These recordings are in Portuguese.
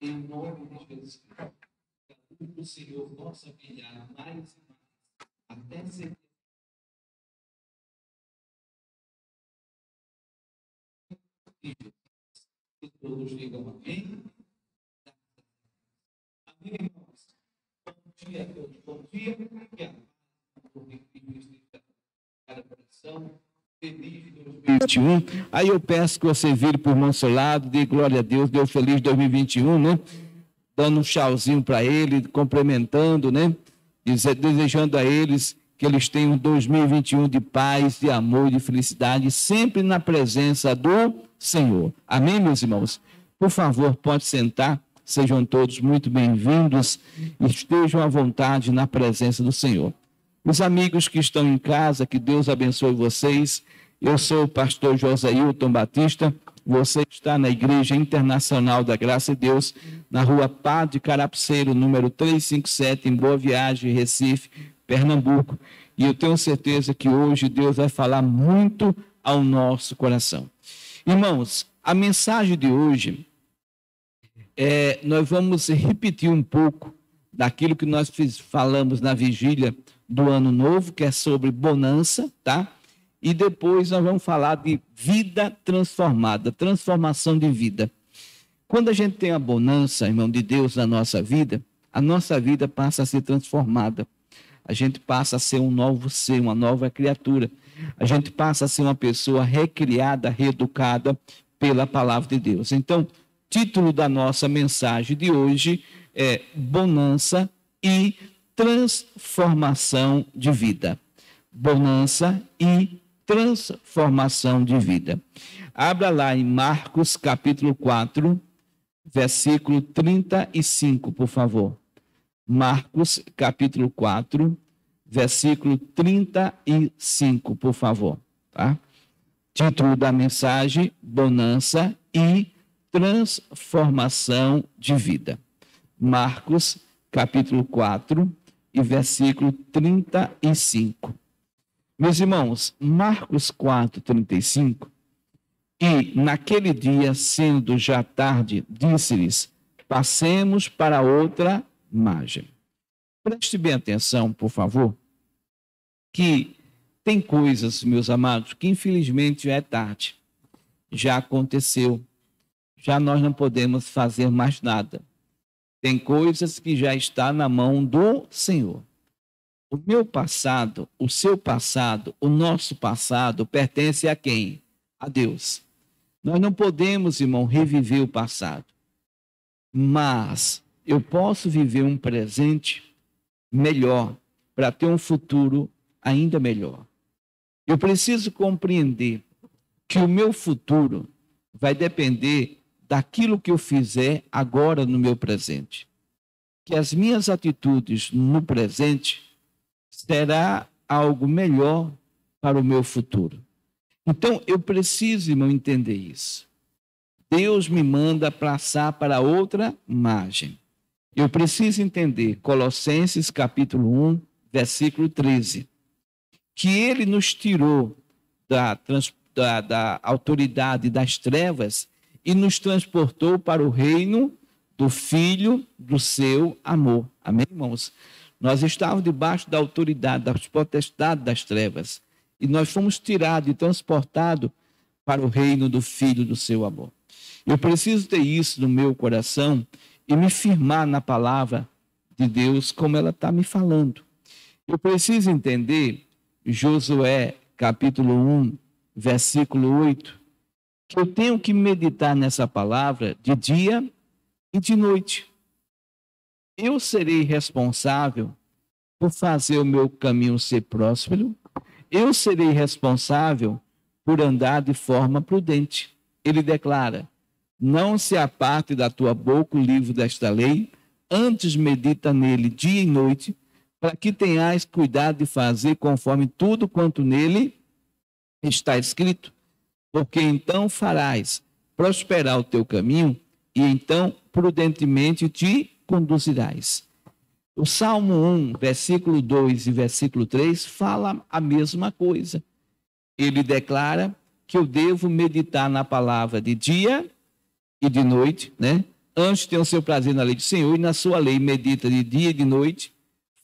Em nome de Jesus, o Senhor possa brilhar mais e mais, até ser. Todos digam amém. Amém, irmãos. Bom dia a todos. Bom dia. Que a paz do Cristo esteja cada coração. Feliz 2021. Aí eu peço que você vire por mão seu lado, dê glória a Deus, deu feliz 2021, né? Dando um tchauzinho para ele, complementando, né? Desejando a eles que eles tenham 2021 de paz, de amor e de felicidade, sempre na presença do Senhor. Amém, meus irmãos? Por favor, pode sentar. Sejam todos muito bem-vindos e estejam à vontade na presença do Senhor. Os amigos que estão em casa, que Deus abençoe vocês. Eu sou o pastor Josailton Batista. Você está na Igreja Internacional da Graça de Deus, na rua Padre Carapceiro, número 357, em Boa Viagem, Recife, Pernambuco. E eu tenho certeza que hoje Deus vai falar muito ao nosso coração. Irmãos, a mensagem de hoje, nós vamos repetir um pouco daquilo que nós falamos na vigília do Ano Novo, que é sobre bonança, tá? E depois nós vamos falar de vida transformada, transformação de vida. Quando a gente tem a bonança, irmão, de Deus na nossa vida, a nossa vida passa a ser transformada. A gente passa a ser um novo ser, uma nova criatura. A gente passa a ser uma pessoa recriada, reeducada pela palavra de Deus. Então, título da nossa mensagem de hoje é bonança e transformação de vida. Bonança e transformação de vida. Abra lá em Marcos capítulo 4, versículo 35, por favor. Marcos capítulo 4, versículo 35, por favor. Tá? Título da mensagem, bonança e transformação de vida. Marcos capítulo 4 e versículo 35. Meus irmãos, Marcos 4, 35, e naquele dia, sendo já tarde, disse-lhes, passemos para outra margem. Preste bem atenção, por favor, que tem coisas, meus amados, que infelizmente já é tarde. Já aconteceu. Já nós não podemos fazer mais nada. Tem coisas que já estão na mão do Senhor. O meu passado, o seu passado, o nosso passado pertence a quem? A Deus. Nós não podemos, irmão, reviver o passado. Mas eu posso viver um presente melhor para ter um futuro ainda melhor. Eu preciso compreender que o meu futuro vai depender daquilo que eu fizer agora no meu presente. Que as minhas atitudes no presente será algo melhor para o meu futuro. Então, eu preciso, irmão, entender isso. Deus me manda passar para outra margem. Eu preciso entender Colossenses capítulo 1, versículo 13. Que Ele nos tirou da autoridade das trevas e nos transportou para o reino do Filho do seu amor. Amém, irmãos? Nós estávamos debaixo da autoridade, das potestades das trevas. E nós fomos tirados e transportados para o reino do Filho do seu amor. Eu preciso ter isso no meu coração e me firmar na palavra de Deus como ela está me falando. Eu preciso entender Josué, capítulo 1, versículo 8, que eu tenho que meditar nessa palavra de dia e de noite. Eu serei responsável por fazer o meu caminho ser próspero. Eu serei responsável por andar de forma prudente. Ele declara, não se aparte da tua boca o livro desta lei, antes medita nele dia e noite, para que tenhas cuidado de fazer conforme tudo quanto nele está escrito. Porque então farás prosperar o teu caminho e então prudentemente te conduzirás. O Salmo 1, versículo 2 e versículo 3 fala a mesma coisa. Ele declara que eu devo meditar na palavra de dia e de noite, né? Antes tem o seu prazer na lei do Senhor e na sua lei medita de dia e de noite.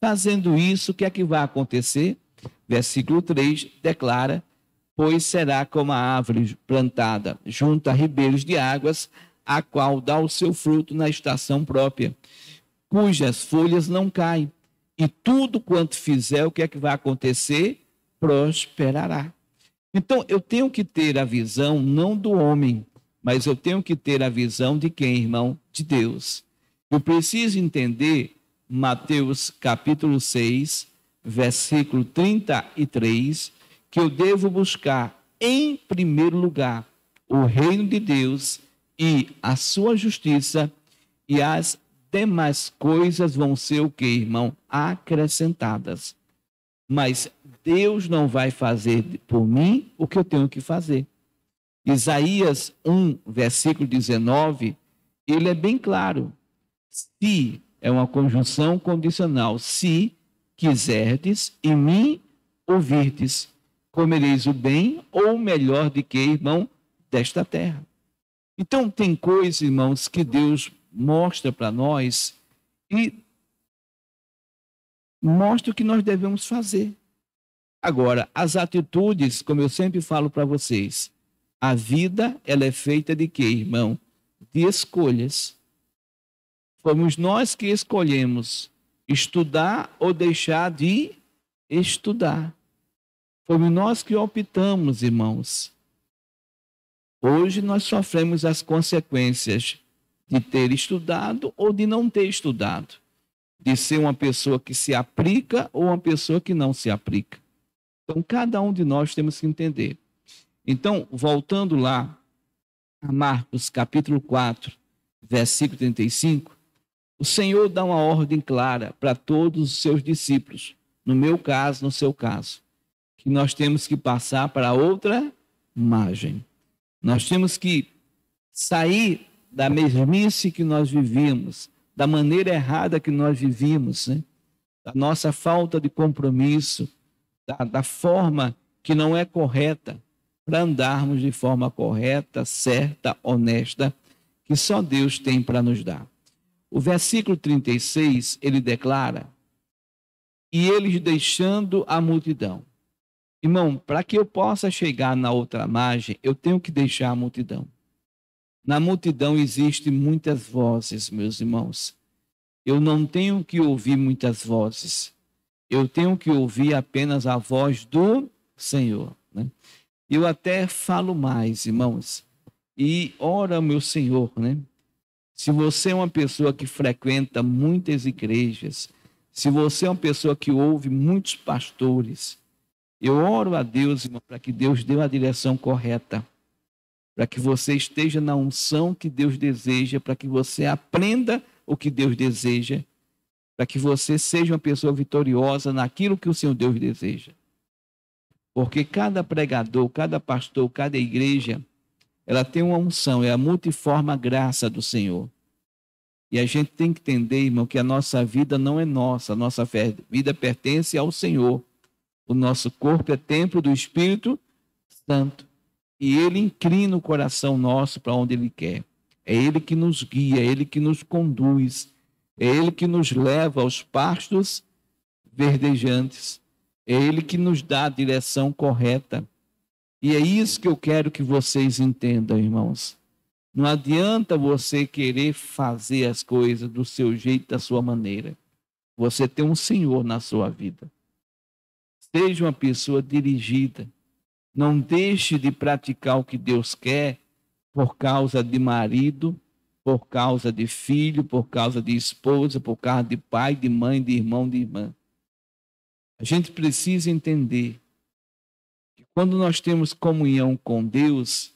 Fazendo isso, o que é que vai acontecer? Versículo 3 declara: pois será como a árvore plantada junto a ribeiros de águas, a qual dá o seu fruto na estação própria, cujas folhas não caem, e tudo quanto fizer, o que é que vai acontecer? Prosperará. Então, eu tenho que ter a visão não do homem, mas eu tenho que ter a visão de quem, irmão? De Deus. Eu preciso entender Mateus capítulo 6, versículo 33, que eu devo buscar em primeiro lugar o reino de Deus e a sua justiça, e as demais coisas vão ser o que, irmão? Acrescentadas. Mas Deus não vai fazer por mim o que eu tenho que fazer. Isaías 1, versículo 19, ele é bem claro. Se é uma conjunção condicional. Se quiserdes e me ouvirdes, comereis o bem ou o melhor de que, irmão, desta terra. Então, tem coisas, irmãos, que Deus mostra para nós e mostra o que nós devemos fazer. Agora, as atitudes, como eu sempre falo para vocês, a vida, ela é feita de quê, irmão? De escolhas. Fomos nós que escolhemos estudar ou deixar de estudar. Fomos nós que optamos, irmãos. Hoje nós sofremos as consequências de ter estudado ou de não ter estudado, de ser uma pessoa que se aplica ou uma pessoa que não se aplica. Então, cada um de nós temos que entender. Então, voltando lá a Marcos capítulo 4, versículo 35, o Senhor dá uma ordem clara para todos os seus discípulos, no meu caso, no seu caso, que nós temos que passar para outra margem. Nós temos que sair da mesmice que nós vivíamos, da maneira errada que nós vivíamos, né? Da nossa falta de compromisso, da forma que não é correta, para andarmos de forma correta, certa, honesta, que só Deus tem para nos dar. O versículo 36, ele declara: e eles deixando a multidão. Irmão, para que eu possa chegar na outra margem, eu tenho que deixar a multidão. Na multidão existem muitas vozes, meus irmãos. Eu não tenho que ouvir muitas vozes. Eu tenho que ouvir apenas a voz do Senhor, né? Eu até falo mais, irmãos. E ora, meu Senhor, né? Se você é uma pessoa que frequenta muitas igrejas, se você é uma pessoa que ouve muitos pastores, eu oro a Deus, irmão, para que Deus dê a direção correta, para que você esteja na unção que Deus deseja, para que você aprenda o que Deus deseja, para que você seja uma pessoa vitoriosa naquilo que o Senhor Deus deseja. Porque cada pregador, cada pastor, cada igreja, ela tem uma unção, é a multiforme graça do Senhor. E a gente tem que entender, irmão, que a nossa vida não é nossa, a nossa vida pertence ao Senhor. O nosso corpo é templo do Espírito Santo. E Ele inclina o coração nosso para onde Ele quer. É Ele que nos guia, é Ele que nos conduz, é Ele que nos leva aos pastos verdejantes, é Ele que nos dá a direção correta. E é isso que eu quero que vocês entendam, irmãos. Não adianta você querer fazer as coisas do seu jeito, da sua maneira. Você tem um Senhor na sua vida. Seja uma pessoa dirigida. Não deixe de praticar o que Deus quer por causa de marido, por causa de filho, por causa de esposa, por causa de pai, de mãe, de irmão, de irmã. A gente precisa entender que quando nós temos comunhão com Deus,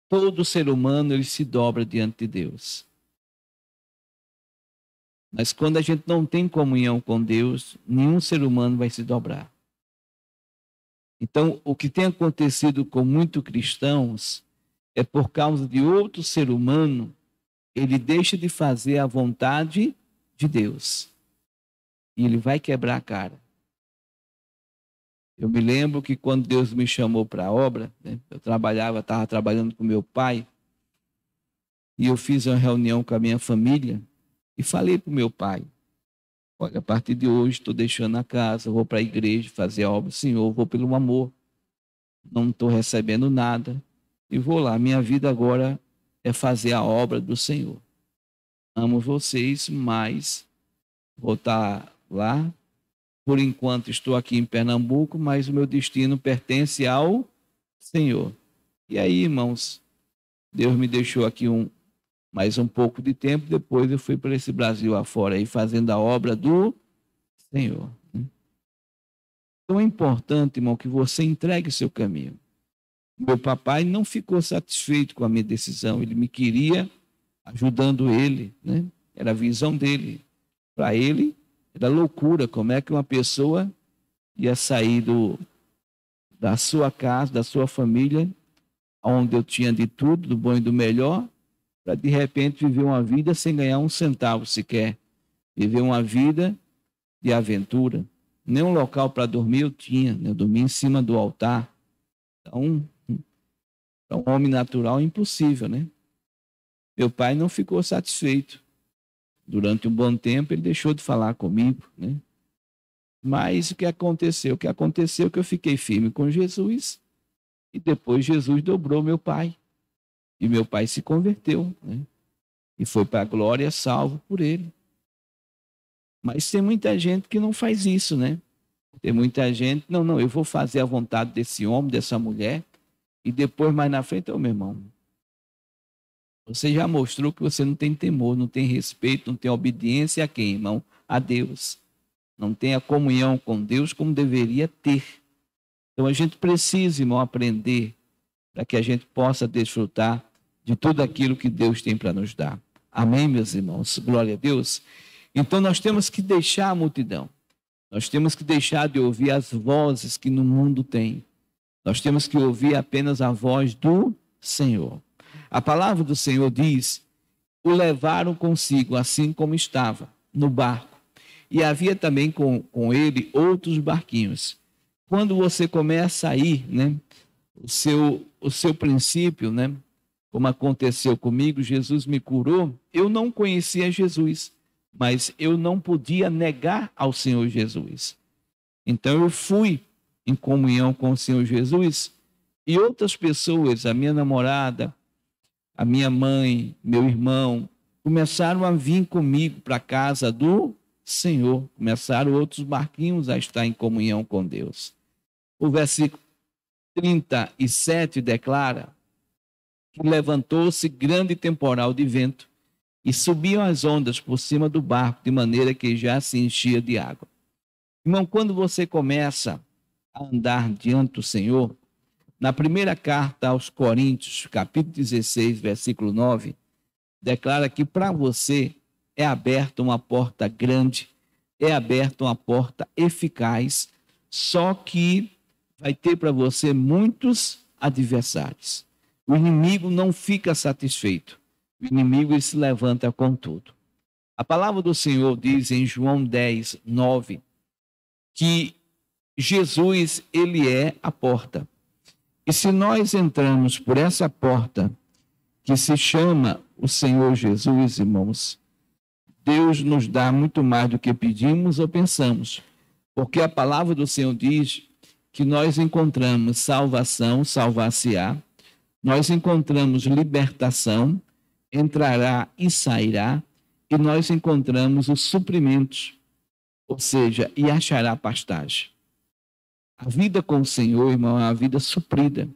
todo ser humano ele se dobra diante de Deus. Mas quando a gente não tem comunhão com Deus, nenhum ser humano vai se dobrar. Então, o que tem acontecido com muitos cristãos é por causa de outro ser humano, ele deixa de fazer a vontade de Deus. E ele vai quebrar a cara. Eu me lembro que quando Deus me chamou para a obra, né, eu estava trabalhando com meu pai, e eu fiz uma reunião com a minha família e falei para o meu pai: olha, a partir de hoje estou deixando a casa, vou para a igreja fazer a obra do Senhor, vou pelo amor, não estou recebendo nada e vou lá. Minha vida agora é fazer a obra do Senhor. Amo vocês, mas vou estar lá. Por enquanto estou aqui em Pernambuco, mas o meu destino pertence ao Senhor. E aí, irmãos, Deus me deixou aqui mais um pouco de tempo, depois eu fui para esse Brasil afora aí, fazendo a obra do Senhor. Então é importante, irmão, que você entregue o seu caminho. Meu papai não ficou satisfeito com a minha decisão, ele me queria ajudando ele, né? Era a visão dele. Para ele, era loucura, como é que uma pessoa ia sair da sua casa, da sua família, onde eu tinha de tudo, do bom e do melhor, para de repente viver uma vida sem ganhar um centavo sequer. Viver uma vida de aventura. Nem um local para dormir eu tinha, né? Eu dormia em cima do altar. Então, para um homem natural é impossível, né? Meu pai não ficou satisfeito. Durante um bom tempo ele deixou de falar comigo, né? Mas o que aconteceu? O que aconteceu é que eu fiquei firme com Jesus e depois Jesus dobrou meu pai. E meu pai se converteu, né? E foi para a glória, salvo por ele. Mas tem muita gente que não faz isso, né? Tem muita gente, não, eu vou fazer a vontade desse homem, dessa mulher, e depois mais na frente, meu irmão, você já mostrou que você não tem temor, não tem respeito, não tem obediência a quem, irmão? A Deus. Não tem a comunhão com Deus como deveria ter. Então a gente precisa, irmão, aprender para que a gente possa desfrutar de tudo aquilo que Deus tem para nos dar. Amém, meus irmãos? Glória a Deus. Então nós temos que deixar a multidão. Nós temos que deixar de ouvir as vozes que no mundo tem. Nós temos que ouvir apenas a voz do Senhor. A palavra do Senhor diz: o levaram consigo, assim como estava, no barco. E havia também com ele outros barquinhos. Quando você começa a ir, né, o seu princípio, né, como aconteceu comigo, Jesus me curou, eu não conhecia Jesus, mas eu não podia negar ao Senhor Jesus. Então eu fui em comunhão com o Senhor Jesus e outras pessoas, a minha namorada, a minha mãe, meu irmão, começaram a vir comigo para a casa do Senhor. Começaram outros barquinhos a estar em comunhão com Deus. O versículo 37 declara que levantou-se grande temporal de vento e subiam as ondas por cima do barco, de maneira que já se enchia de água. Irmão, quando você começa a andar diante do Senhor, na primeira carta aos Coríntios, capítulo 16, versículo 9, declara que para você é aberta uma porta grande, é aberta uma porta eficaz, só que vai ter para você muitos adversários. O inimigo não fica satisfeito. O inimigo ele se levanta com tudo. A palavra do Senhor diz em João 10, 9, que Jesus, ele é a porta. E se nós entramos por essa porta, que se chama o Senhor Jesus, irmãos, Deus nos dá muito mais do que pedimos ou pensamos. Porque a palavra do Senhor diz que nós encontramos salvação, salvar-se-á, nós encontramos libertação, entrará e sairá, e nós encontramos os suprimentos, ou seja, e achará pastagem. A vida com o Senhor, irmão, é uma vida suprida.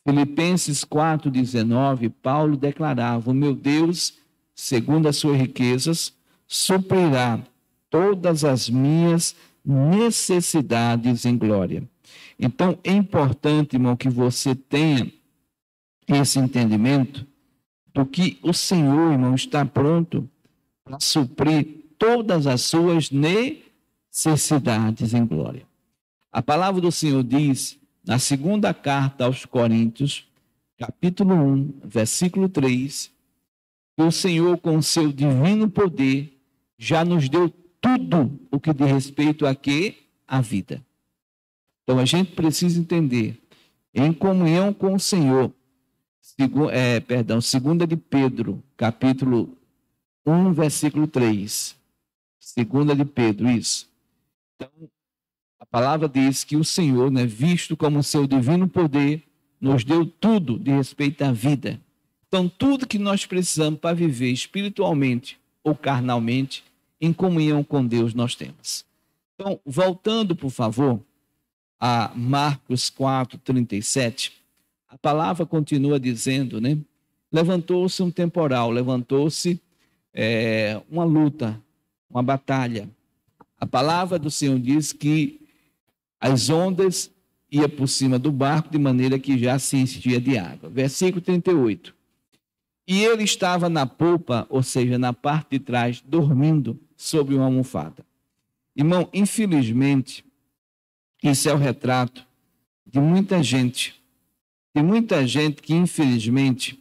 Filipenses 4,19, Paulo declarava: o meu Deus, segundo as suas riquezas, suprirá todas as minhas necessidades em glória. Então, é importante, irmão, que você tenha esse entendimento do que o Senhor, irmão, está pronto para suprir todas as suas necessidades em glória. A palavra do Senhor diz, na segunda carta aos Coríntios, capítulo 1, versículo 3, que o Senhor, com seu divino poder, já nos deu tudo o que diz respeito a quê? A vida. Então, a gente precisa entender, em comunhão com o Senhor, 2 de Pedro, capítulo 1, versículo 3. 2 de Pedro, isso. Então, a palavra diz que o Senhor, né, visto como seu divino poder, nos deu tudo de respeito à vida. Então, tudo que nós precisamos para viver espiritualmente ou carnalmente, em comunhão com Deus, nós temos. Então, voltando, por favor, a Marcos 4:37, a palavra continua dizendo, né? Levantou-se um temporal, levantou-se uma luta, uma batalha. A palavra do Senhor diz que as ondas iam por cima do barco, de maneira que já se enchia de água. Versículo 38. E ele estava na polpa, ou seja, na parte de trás, dormindo sobre uma almofada. Irmão, infelizmente, isso é o retrato de muita gente. Tem muita gente que, infelizmente,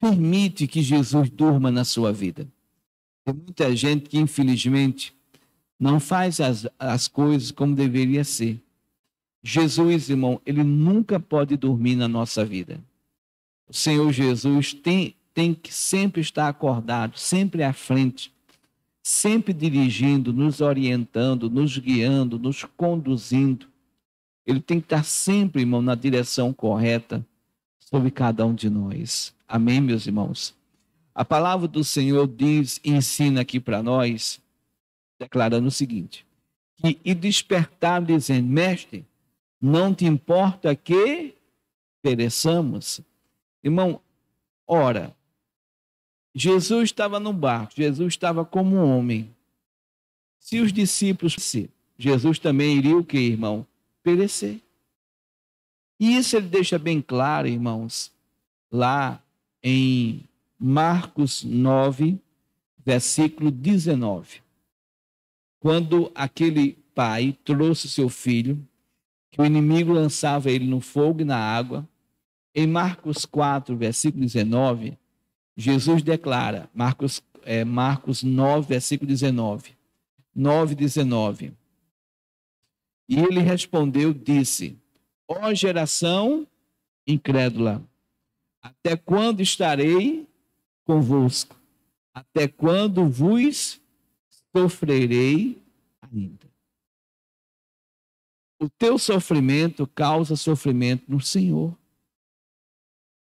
permite que Jesus durma na sua vida. Tem muita gente que, infelizmente, não faz as coisas como deveria ser. Jesus, irmão, ele nunca pode dormir na nossa vida. O Senhor Jesus tem que sempre estar acordado, sempre à frente, sempre dirigindo, nos orientando, nos guiando, nos conduzindo. Ele tem que estar sempre, irmão, na direção correta sobre cada um de nós. Amém, meus irmãos? A palavra do Senhor diz e ensina aqui para nós, declarando o seguinte, e despertar dizendo, mestre, não te importa que pereçamos? Irmão, ora, Jesus estava no barco, Jesus estava como um homem. Se os discípulos, Jesus também iria o quê, irmão? Perecer. E isso ele deixa bem claro, irmãos, lá em Marcos 9, versículo 19. Quando aquele pai trouxe seu filho, que o inimigo lançava ele no fogo e na água, em Marcos 4, versículo 19, Jesus declara, Marcos 9, versículo 19, 9:19. E ele respondeu, disse, ó geração incrédula, até quando estarei convosco? Até quando vos sofrerei ainda? O teu sofrimento causa sofrimento no Senhor.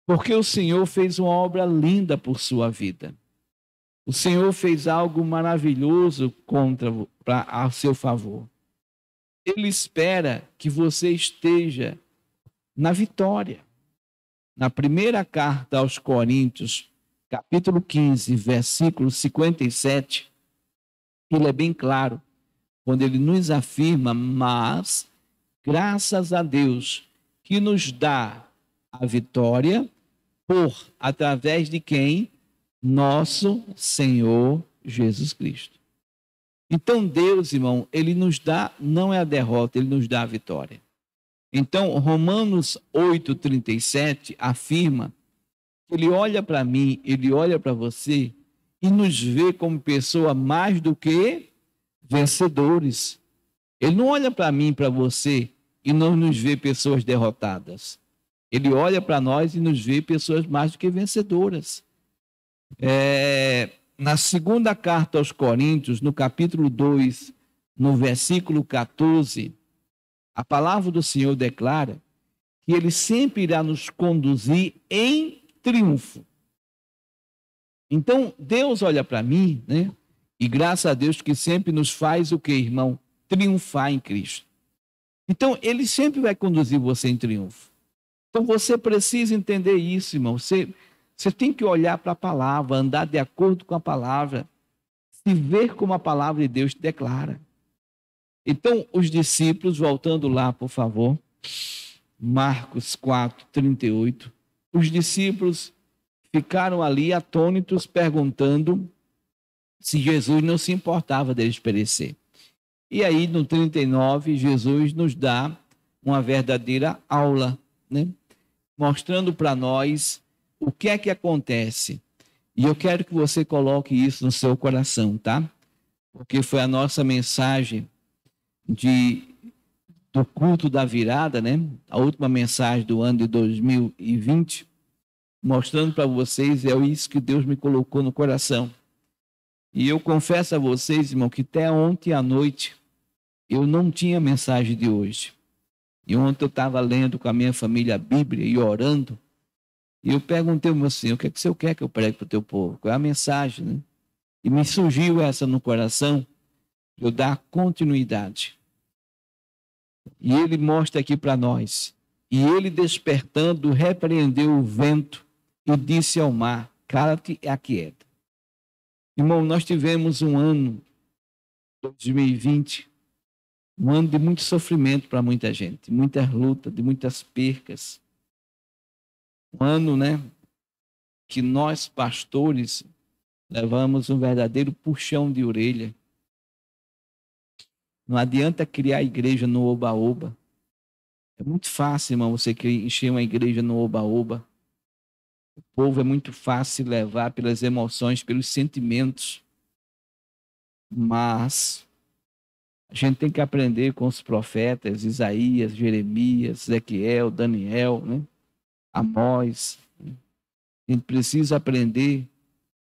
Porque o Senhor fez uma obra linda por sua vida. O Senhor fez algo maravilhoso a seu favor. Ele espera que você esteja na vitória. Na primeira carta aos Coríntios, capítulo 15, versículo 57, ele é bem claro, quando ele nos afirma, mas graças a Deus que nos dá a vitória através de quem? Nosso Senhor Jesus Cristo. Então Deus, irmão, ele nos dá, não é a derrota, ele nos dá a vitória. Então Romanos 8:37 afirma que ele olha para mim, ele olha para você e nos vê como pessoa mais do que vencedores. Ele não olha para mim, para você e não nos vê pessoas derrotadas. Ele olha para nós e nos vê pessoas mais do que vencedoras. Na segunda carta aos Coríntios, no capítulo 2, no versículo 14, a palavra do Senhor declara que ele sempre irá nos conduzir em triunfo. Então, Deus olha para mim, né? E graças a Deus que sempre nos faz o quê, irmão? Triunfar em Cristo. Então, ele sempre vai conduzir você em triunfo. Então, você precisa entender isso, irmão. Você tem que olhar para a palavra, andar de acordo com a palavra, se ver como a palavra de Deus te declara. Então, os discípulos, voltando lá, por favor, Marcos 4:38, os discípulos ficaram ali atônitos, perguntando se Jesus não se importava deles perecer. E aí, no 39, Jesus nos dá uma verdadeira aula, né? Mostrando para nós o que é que acontece. E eu quero que você coloque isso no seu coração, tá? Porque foi a nossa mensagem do culto da virada, né? A última mensagem do ano de 2020, mostrando para vocês, é isso que Deus me colocou no coração. E eu confesso a vocês, irmão, que até ontem à noite eu não tinha mensagem de hoje. E ontem eu estava lendo com a minha família a Bíblia e orando. E eu perguntei ao meu Senhor, o que é que o Senhor quer que eu pregue para o teu povo? Qual é a mensagem, né? E me surgiu essa no coração, eu dar continuidade. E ele mostra aqui para nós. E ele, despertando, repreendeu o vento e disse ao mar, cala-te e aquieta. Irmão, nós tivemos um ano, 2020, um ano de muito sofrimento para muita gente, muitas lutas, de muitas percas. Um ano, né, que nós, pastores, levamos um verdadeiro puxão de orelha. Não adianta criar igreja no oba-oba. É muito fácil, irmão, você encher uma igreja no oba-oba. O povo é muito fácil levar pelas emoções, pelos sentimentos. Mas a gente tem que aprender com os profetas, Isaías, Jeremias, Ezequiel, Daniel, né? Amós. A gente precisa aprender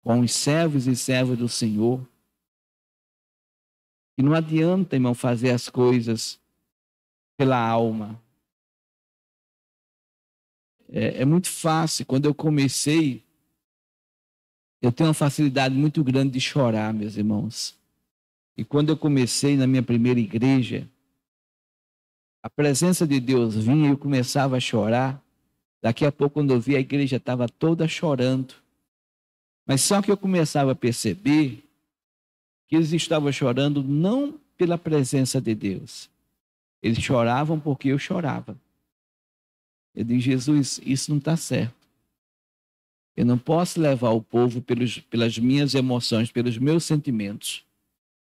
com os servos e servas do Senhor. E não adianta, irmão, fazer as coisas pela alma. É muito fácil. Quando eu comecei, eu tenho uma facilidade muito grande de chorar, meus irmãos. E quando eu comecei na minha primeira igreja, a presença de Deus vinha e eu começava a chorar. Daqui a pouco, quando eu vi, a igreja estava toda chorando. Mas só que eu começava a perceber que eles estavam chorando não pela presença de Deus. Eles choravam porque eu chorava. Eu digo, Jesus, isso não está certo. Eu não posso levar o povo pelas minhas emoções, pelos meus sentimentos.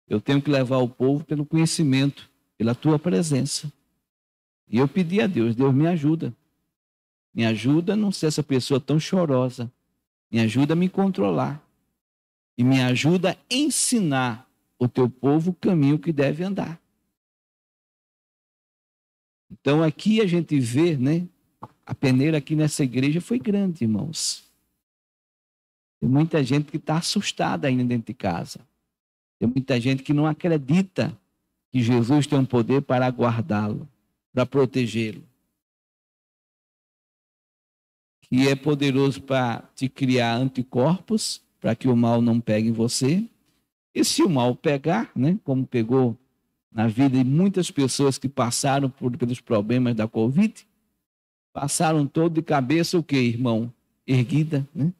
Eu tenho que levar o povo pelo conhecimento, pela tua presença. E eu pedi a Deus, Deus me ajuda. Me ajuda a não ser essa pessoa tão chorosa. Me ajuda a me controlar. E me ajuda a ensinar o teu povo o caminho que deve andar. Então aqui a gente vê, né? A peneira aqui nessa igreja foi grande, irmãos. Tem muita gente que está assustada ainda dentro de casa. Tem muita gente que não acredita que Jesus tem um poder para guardá-lo, para protegê-lo. Que é poderoso para te criar anticorpos, para que o mal não pegue em você. E se o mal pegar, né, como pegou na vida de muitas pessoas que passaram pelos problemas da Covid, passaram todo de cabeça o quê, irmão? Erguida, né?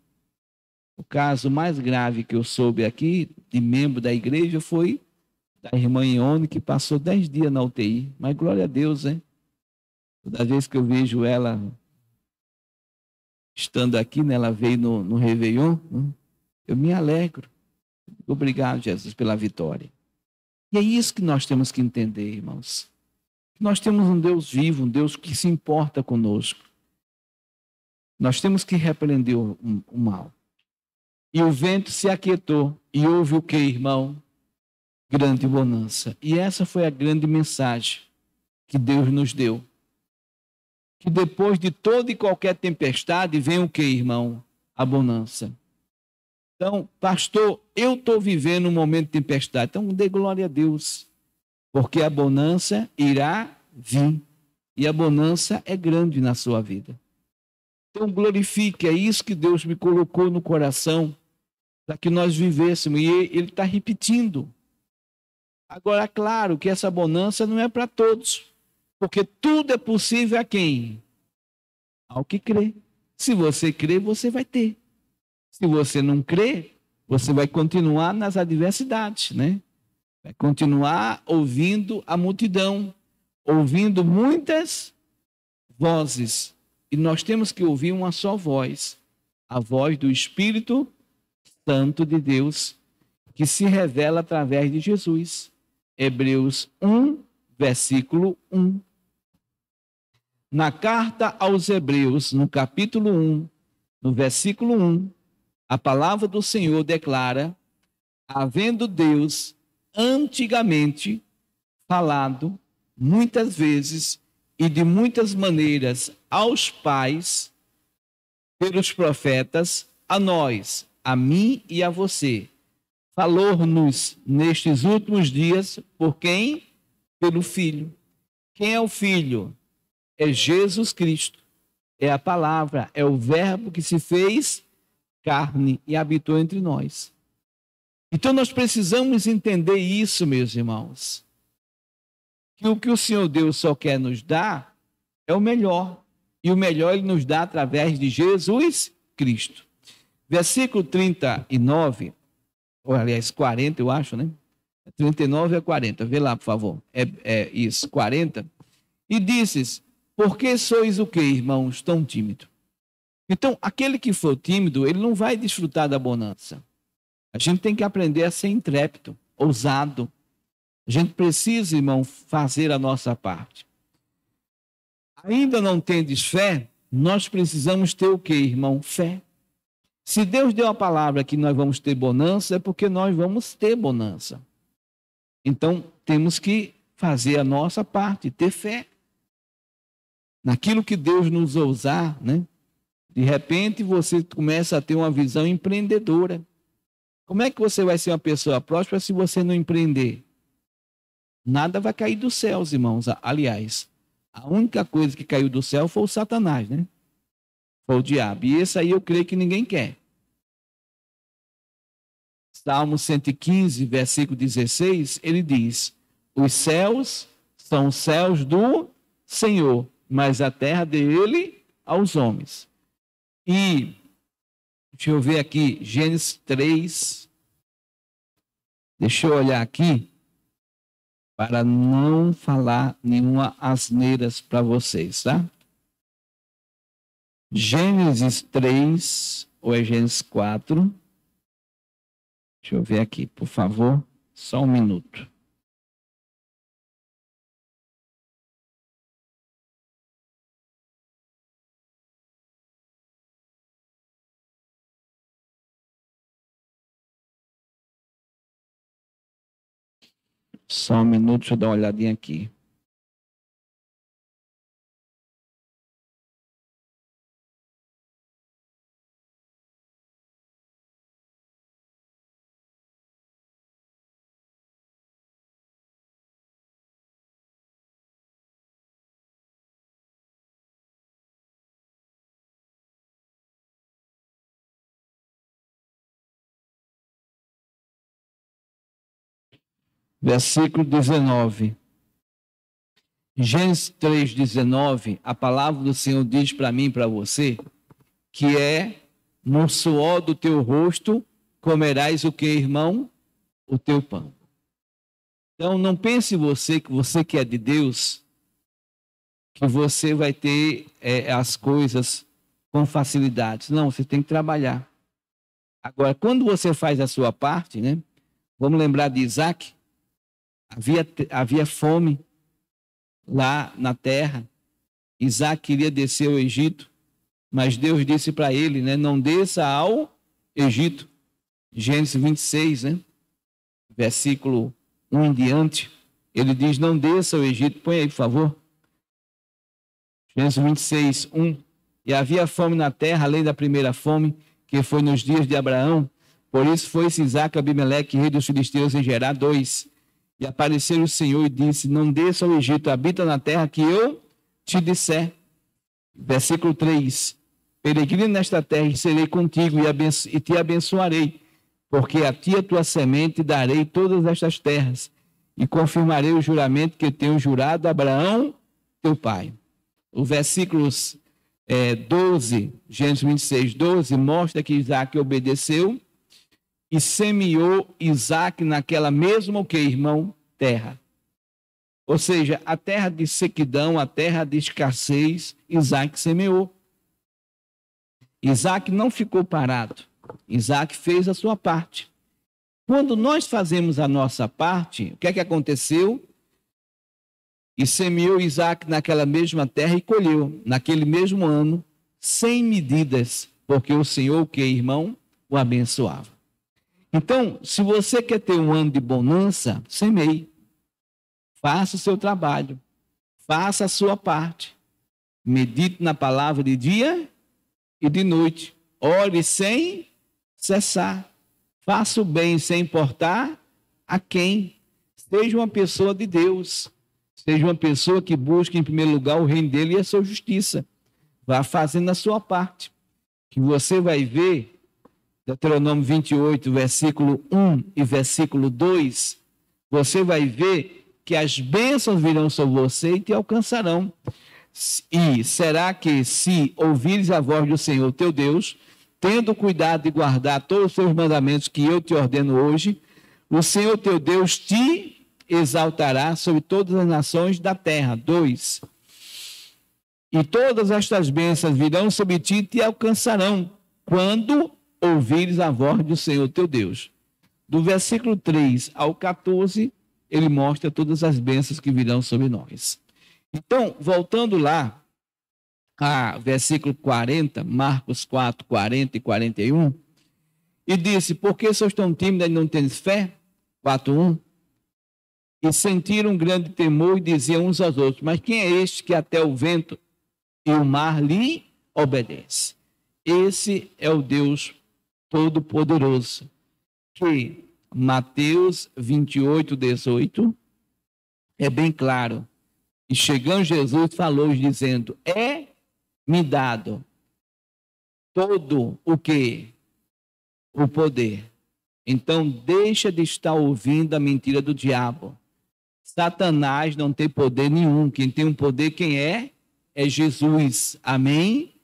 O caso mais grave que eu soube aqui, de membro da igreja, foi da irmã Ione, que passou 10 dias na UTI. Mas glória a Deus, né? Toda vez que eu vejo ela estando aqui, né, ela veio no Réveillon, né, eu me alegro. Obrigado, Jesus, pela vitória. E é isso que nós temos que entender, irmãos. Nós temos um Deus vivo, um Deus que se importa conosco. Nós temos que repreender o mal. E o vento se aquietou. E houve o que, irmão? Grande bonança. E essa foi a grande mensagem que Deus nos deu. Que depois de toda e qualquer tempestade, vem o que, irmão? A bonança. Então, pastor, eu estou vivendo um momento de tempestade. Então, dê glória a Deus. Porque a bonança irá vir. E a bonança é grande na sua vida. Então, glorifique. É isso que Deus me colocou no coração, para que nós vivêssemos. E Ele está repetindo. Agora, claro que essa bonança não é para todos. Porque tudo é possível a quem? Ao que crê. Se você crê, você vai ter. Se você não crê, você vai continuar nas adversidades, né? Vai continuar ouvindo a multidão, ouvindo muitas vozes. E nós temos que ouvir uma só voz, a voz do Espírito Santo de Deus, que se revela através de Jesus. Hebreus 1, versículo 1. Na carta aos Hebreus, no capítulo 1, no versículo 1, a palavra do Senhor declara: havendo Deus antigamente falado muitas vezes e de muitas maneiras aos pais, pelos profetas, a nós, a mim e a você. Falou-nos nestes últimos dias por quem? Pelo Filho. Quem é o Filho? É Jesus Cristo. É a palavra, é o verbo que se fez carne e habitou entre nós. Então nós precisamos entender isso, meus irmãos. Que o que o Senhor Deus só quer nos dar é o melhor. E o melhor Ele nos dá através de Jesus Cristo. Versículo 39, ou aliás 40 eu acho, né? 39 a 40, vê lá por favor. É isso, 40. E dizes, por que sois o quê, irmãos, tão tímidos? Então, aquele que for tímido, ele não vai desfrutar da bonança. A gente tem que aprender a ser intrépido, ousado. A gente precisa, irmão, fazer a nossa parte. Ainda não tendes fé? Nós precisamos ter o quê, irmão? Fé. Se Deus deu a palavra que nós vamos ter bonança, é porque nós vamos ter bonança. Então, temos que fazer a nossa parte, ter fé. Naquilo que Deus nos usar, né? De repente, você começa a ter uma visão empreendedora. Como é que você vai ser uma pessoa próspera se você não empreender? Nada vai cair dos céus, irmãos. Aliás, a única coisa que caiu do céu foi o Satanás, né? Foi o diabo. E esse aí eu creio que ninguém quer. Salmo 115, versículo 16, ele diz, os céus são os céus do Senhor, mas a terra dele aos homens. E, deixa eu ver aqui, Gênesis 3, deixa eu olhar aqui, para não falar nenhuma asneiras para vocês, tá? Gênesis 3, ou é Gênesis 4? Deixa eu ver aqui, por favor, só um minuto. Só um minuto, deixa eu dar uma olhadinha aqui. Versículo 19. Gênesis 3:19, a palavra do Senhor diz para mim e para você, que é, no suor do teu rosto comerás o que, irmão? O teu pão. Então não pense você que é de Deus, que você vai ter as coisas com facilidade. Não, você tem que trabalhar. Agora, quando você faz a sua parte, né? Vamos lembrar de Isaac, havia fome lá na terra. Isaac queria descer ao Egito, mas Deus disse para ele, né? Não desça ao Egito. Gênesis 26, né? Versículo 1 em diante. Ele diz, não desça ao Egito. Põe aí, por favor. Gênesis 26, 1. E havia fome na terra, além da primeira fome, que foi nos dias de Abraão. Por isso foi-se Isaque a Abimeleque, rei dos filisteus, em Gerar. 2. E apareceu o Senhor e disse, não desça ao Egito, habita na terra que eu te disser. Versículo 3. Peregrino nesta terra e serei contigo e te abençoarei, porque a ti a tua semente darei todas estas terras e confirmarei o juramento que tenho jurado a Abraão, teu pai. O versículo 12, Gênesis 26, 12, mostra que Isaac obedeceu e semeou Isaac naquela mesma, o que, irmão? Terra. Ou seja, a terra de sequidão, a terra de escassez, Isaac semeou. Isaac não ficou parado. Isaac fez a sua parte. Quando nós fazemos a nossa parte, o que é que aconteceu? E semeou Isaac naquela mesma terra e colheu, naquele mesmo ano, 100 medidas, porque o Senhor, o que, irmão? O abençoava. Então, se você quer ter um ano de bonança, semeie. Faça o seu trabalho. Faça a sua parte. Medite na palavra de dia e de noite. Ore sem cessar. Faça o bem sem importar a quem. Seja uma pessoa de Deus. Seja uma pessoa que busque em primeiro lugar o reino dele e a sua justiça. Vá fazendo a sua parte. Que você vai ver, Deuteronômio 28, versículo 1 e versículo 2, você vai ver que as bênçãos virão sobre você e te alcançarão. E será que se ouvires a voz do Senhor teu Deus, tendo cuidado de guardar todos os seus mandamentos que eu te ordeno hoje, o Senhor teu Deus te exaltará sobre todas as nações da terra. 2. E todas estas bênçãos virão sobre ti e te alcançarão, quando ouvires a voz do Senhor teu Deus. Do versículo 3 ao 14, ele mostra todas as bênçãos que virão sobre nós. Então, voltando lá a versículo 40, Marcos 4, 40 e 41, e disse: por que sois tão tímidos e não tendes fé? 4:1. E sentiram um grande temor e diziam uns aos outros: mas quem é este que até o vento e o mar lhe obedece? Esse é o Deus Todo-Poderoso, que Mateus 28, 18 é bem claro. E chegando Jesus falou dizendo: é-me dado todo o que? O poder. Então deixa de estar ouvindo a mentira do diabo. Satanás não tem poder nenhum. Quem tem um poder, quem é? É Jesus. Amém?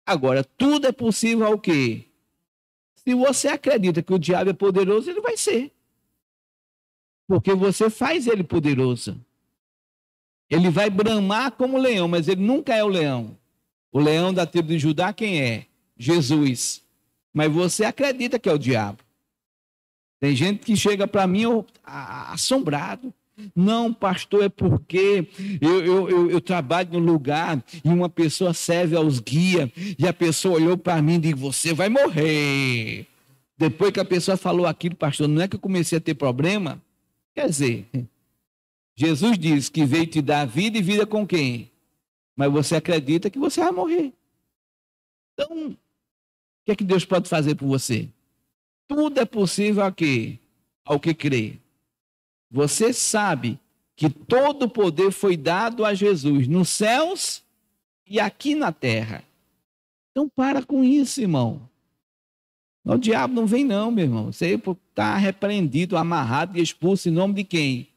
Agora, tudo é possível ao quê? Se você acredita que o diabo é poderoso, ele vai ser. Porque você faz ele poderoso. Ele vai bramar como leão, mas ele nunca é o leão. O leão da tribo de Judá, quem é? Jesus. Mas você acredita que é o diabo. Tem gente que chega para mim assombrado. Não, pastor, é porque eu trabalho no lugar e uma pessoa serve aos guias e a pessoa olhou para mim e disse: você vai morrer. Depois que a pessoa falou aquilo, pastor, não é que eu comecei a ter problema? Quer dizer, Jesus diz que veio te dar vida e vida com quem? Mas você acredita que você vai morrer. Então, o que é que Deus pode fazer por você? Tudo é possível aqui, ao que crê. Você sabe que todo o poder foi dado a Jesus nos céus e aqui na terra. Então para com isso, irmão. O diabo não vem não, meu irmão. Você está repreendido, amarrado e expulso em nome de quem?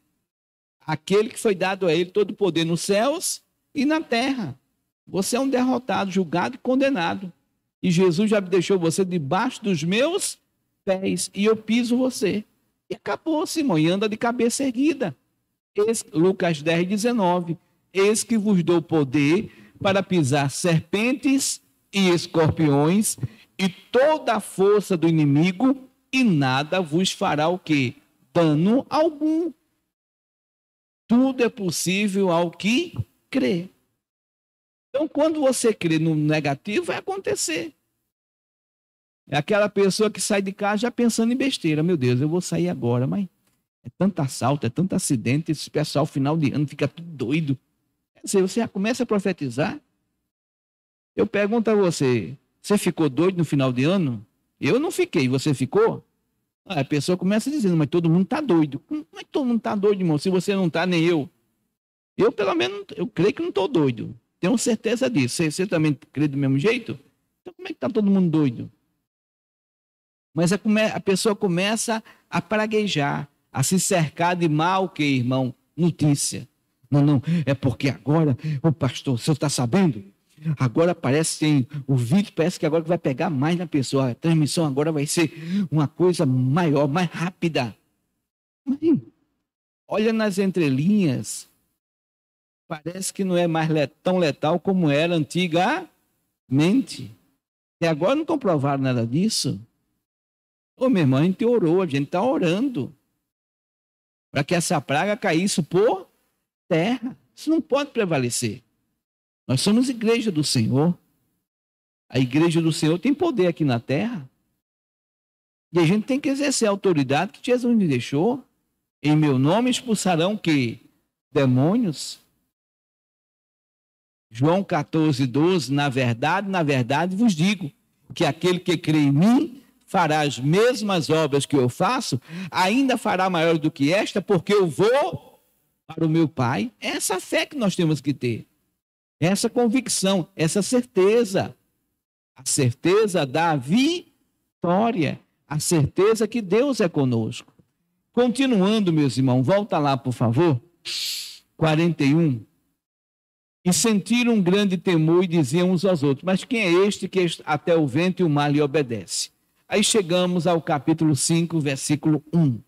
Aquele que foi dado a ele todo o poder nos céus e na terra. Você é um derrotado, julgado e condenado. E Jesus já deixou você debaixo dos meus pés e eu piso você. E acabou-se, irmão, e anda de cabeça erguida. Lucas 10, 19. Eis que vos dou poder para pisar serpentes e escorpiões e toda a força do inimigo, e nada vos fará o quê? Dano algum. Tudo é possível ao que crê. Então, quando você crê no negativo, vai acontecer. É aquela pessoa que sai de casa já pensando em besteira. Meu Deus, eu vou sair agora, mas é tanto assalto, é tanto acidente, esse pessoal final de ano fica tudo doido. Quer dizer, você já começa a profetizar. Eu pergunto a você, você ficou doido no final de ano? Eu não fiquei, você ficou? A pessoa começa dizendo, mas todo mundo está doido. Como é que todo mundo está doido, irmão? Se você não está, nem eu. Eu, pelo menos, eu creio que não estou doido. Tenho certeza disso. Você também crê do mesmo jeito? Então, como é que está todo mundo doido? Mas a pessoa começa a praguejar, a se cercar de mal, que, irmão? Notícia. Não, é porque agora, o pastor, o senhor está sabendo? Agora parece que tem, o vídeo parece que agora vai pegar mais na pessoa. A transmissão agora vai ser uma coisa maior, mais rápida. Mas, olha nas entrelinhas, parece que não é mais tão letal como era antigamente. E agora não comprovaram nada disso. Ô, meu irmão, a gente orou, a gente está orando para que essa praga caísse por terra. Isso não pode prevalecer. Nós somos igreja do Senhor. A igreja do Senhor tem poder aqui na terra. E a gente tem que exercer a autoridade que Jesus nos deixou. Em meu nome expulsarão o quê? demônios. João 14:12, na verdade vos digo, que aquele que crê em mim fará as mesmas obras que eu faço, ainda fará maior do que esta, porque eu vou para o meu Pai. Essa fé que nós temos que ter, essa convicção, essa certeza. A certeza da vitória, a certeza que Deus é conosco. Continuando, meus irmãos, volta lá, por favor, 41. E sentiram um grande temor e diziam uns aos outros, mas quem é este que até o vento e o mar lhe obedece? Aí chegamos ao capítulo 5, versículo 1.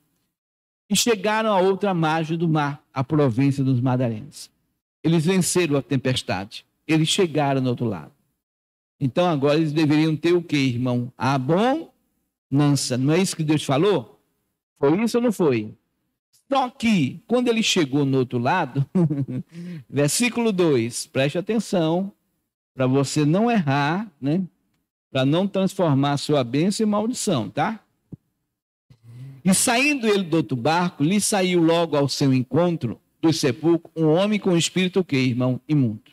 E chegaram a outra margem do mar, a província dos Madarenos. Eles venceram a tempestade. Eles chegaram no outro lado. Então agora eles deveriam ter o quê, irmão? A bonança. Não é isso que Deus falou? Foi isso ou não foi? Só que, quando ele chegou no outro lado, versículo 2, preste atenção, para você não errar, né? Para não transformar sua bênção em maldição, tá? E saindo ele do outro barco, lhe saiu logo ao seu encontro do sepulcro um homem com espírito o quê, irmão? Imundo.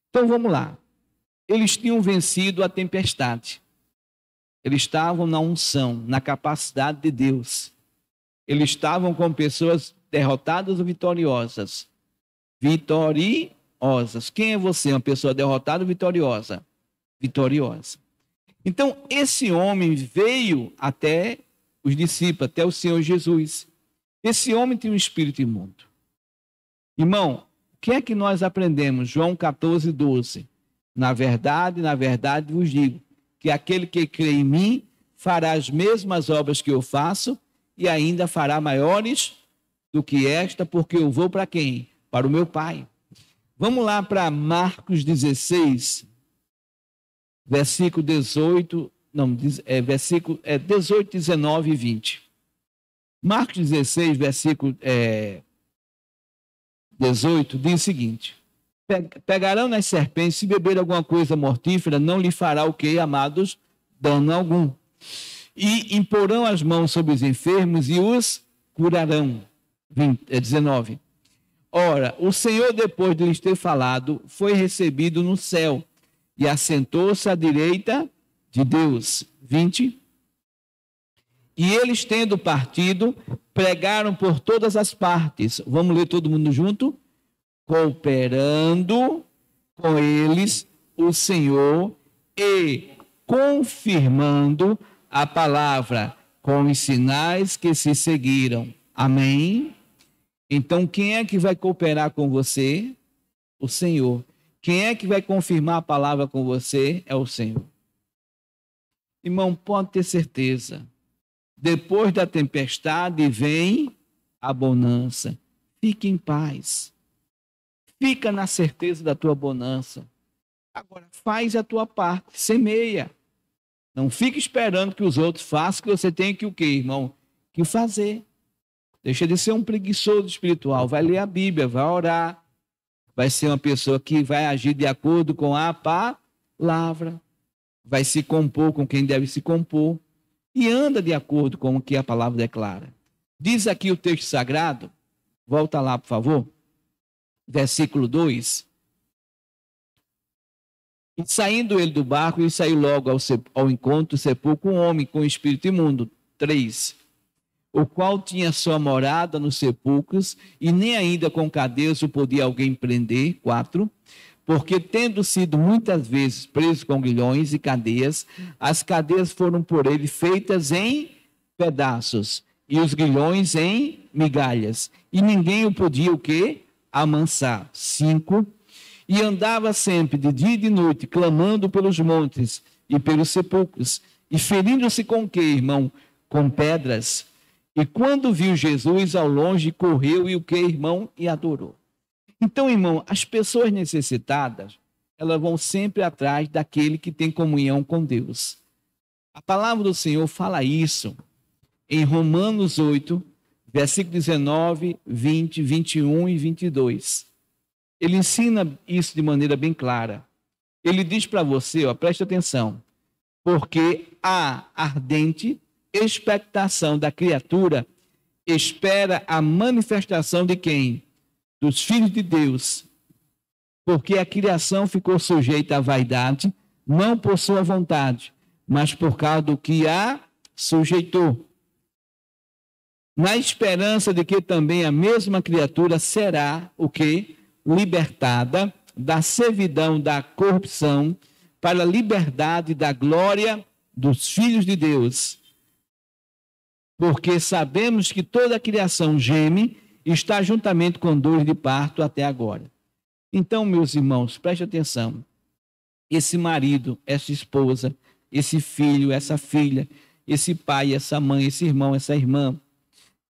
Então vamos lá. Eles tinham vencido a tempestade. Eles estavam na unção, na capacidade de Deus. Eles estavam com pessoas derrotadas ou vitoriosas? Vitoriosas. Quem é você? Uma pessoa derrotada ou vitoriosa? Vitoriosa. Então, esse homem veio até os discípulos, até o Senhor Jesus. Esse homem tem um espírito imundo. Irmão, o que é que nós aprendemos? João 14:12. Na verdade vos digo, que aquele que crê em mim fará as mesmas obras que eu faço e ainda fará maiores do que esta, porque eu vou para quem? Para o meu Pai. Vamos lá para Marcos 16, versículo 18, versículo 18, 19 e 20. Marcos 16, versículo 18, diz o seguinte: pegarão nas serpentes, se beber alguma coisa mortífera, não lhe fará o que, amados? Dano algum. E imporão as mãos sobre os enfermos e os curarão. 19. Ora, o Senhor, depois de lhes ter falado, foi recebido no céu e assentou-se à direita de Deus. 20. E eles, tendo partido, pregaram por todas as partes. Vamos ler todo mundo junto? Cooperando com eles o Senhor e confirmando a palavra com os sinais que se seguiram. Amém? Então, quem é que vai cooperar com você? O Senhor. Quem é que vai confirmar a palavra com você? É o Senhor. Irmão, pode ter certeza. Depois da tempestade vem a bonança. Fique em paz. Fica na certeza da tua bonança. Agora, faz a tua parte, semeia. Não fique esperando que os outros façam, que você tem que o quê, irmão? Que fazer. Deixa de ser um preguiçoso espiritual. Vai ler a Bíblia, vai orar. Vai ser uma pessoa que vai agir de acordo com a palavra. Vai se compor com quem deve se compor. E anda de acordo com o que a palavra declara. Diz aqui o texto sagrado. Volta lá, por favor. Versículo 2. E saindo ele do barco, ele saiu logo ao encontro do sepulcro um homem com espírito imundo. 3. O qual tinha sua morada nos sepulcros, e nem ainda com cadeias o podia alguém prender. 4. Porque, tendo sido muitas vezes preso com grilhões e cadeias, as cadeias foram por ele feitas em pedaços, e os grilhões em migalhas, e ninguém o podia o quê? Amansar. 5. E andava sempre, de dia e de noite, clamando pelos montes e pelos sepulcros, e ferindo-se com o quê, irmão? Com pedras. E quando viu Jesus ao longe, correu e o quê, irmão? E adorou. Então, irmão, as pessoas necessitadas, elas vão sempre atrás daquele que tem comunhão com Deus. A palavra do Senhor fala isso em Romanos 8, versículo 19, 20, 21 e 22. Ele ensina isso de maneira bem clara. Ele diz para você, ó, preste atenção, porque a ardente expectação da criatura espera a manifestação de quem? dos filhos de Deus, porque a criação ficou sujeita à vaidade, não por sua vontade, mas por causa do que a sujeitou, na esperança de que também a mesma criatura será o quê? Libertada da servidão da corrupção para a liberdade da glória dos filhos de Deus. Porque sabemos que toda a criação geme e está juntamente com dores de parto até agora. Então, meus irmãos, preste atenção. Esse marido, essa esposa, esse filho, essa filha, esse pai, essa mãe, esse irmão, essa irmã,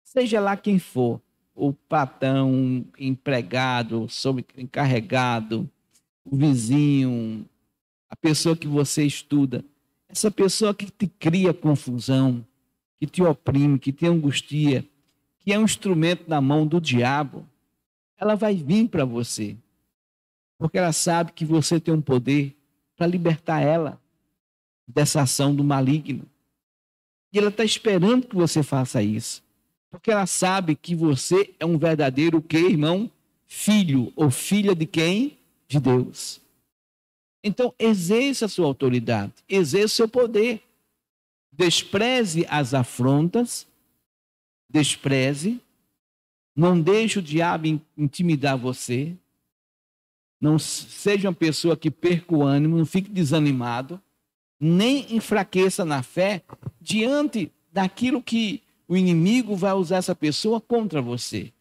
seja lá quem for, o patrão, empregado, encarregado, o vizinho, a pessoa que você estuda, essa pessoa que te cria confusão, que te oprime, que te angustia, que é um instrumento na mão do diabo, ela vai vir para você, porque ela sabe que você tem um poder para libertar ela dessa ação do maligno. E ela está esperando que você faça isso. Porque ela sabe que você é um verdadeiro, o quê, irmão? Filho ou filha de quem? De Deus. Então, exerça a sua autoridade, exerça o seu poder. Despreze as afrontas, despreze, não deixe o diabo intimidar você, não seja uma pessoa que perca o ânimo, não fique desanimado, nem enfraqueça na fé diante daquilo que o inimigo vai usar essa pessoa contra você.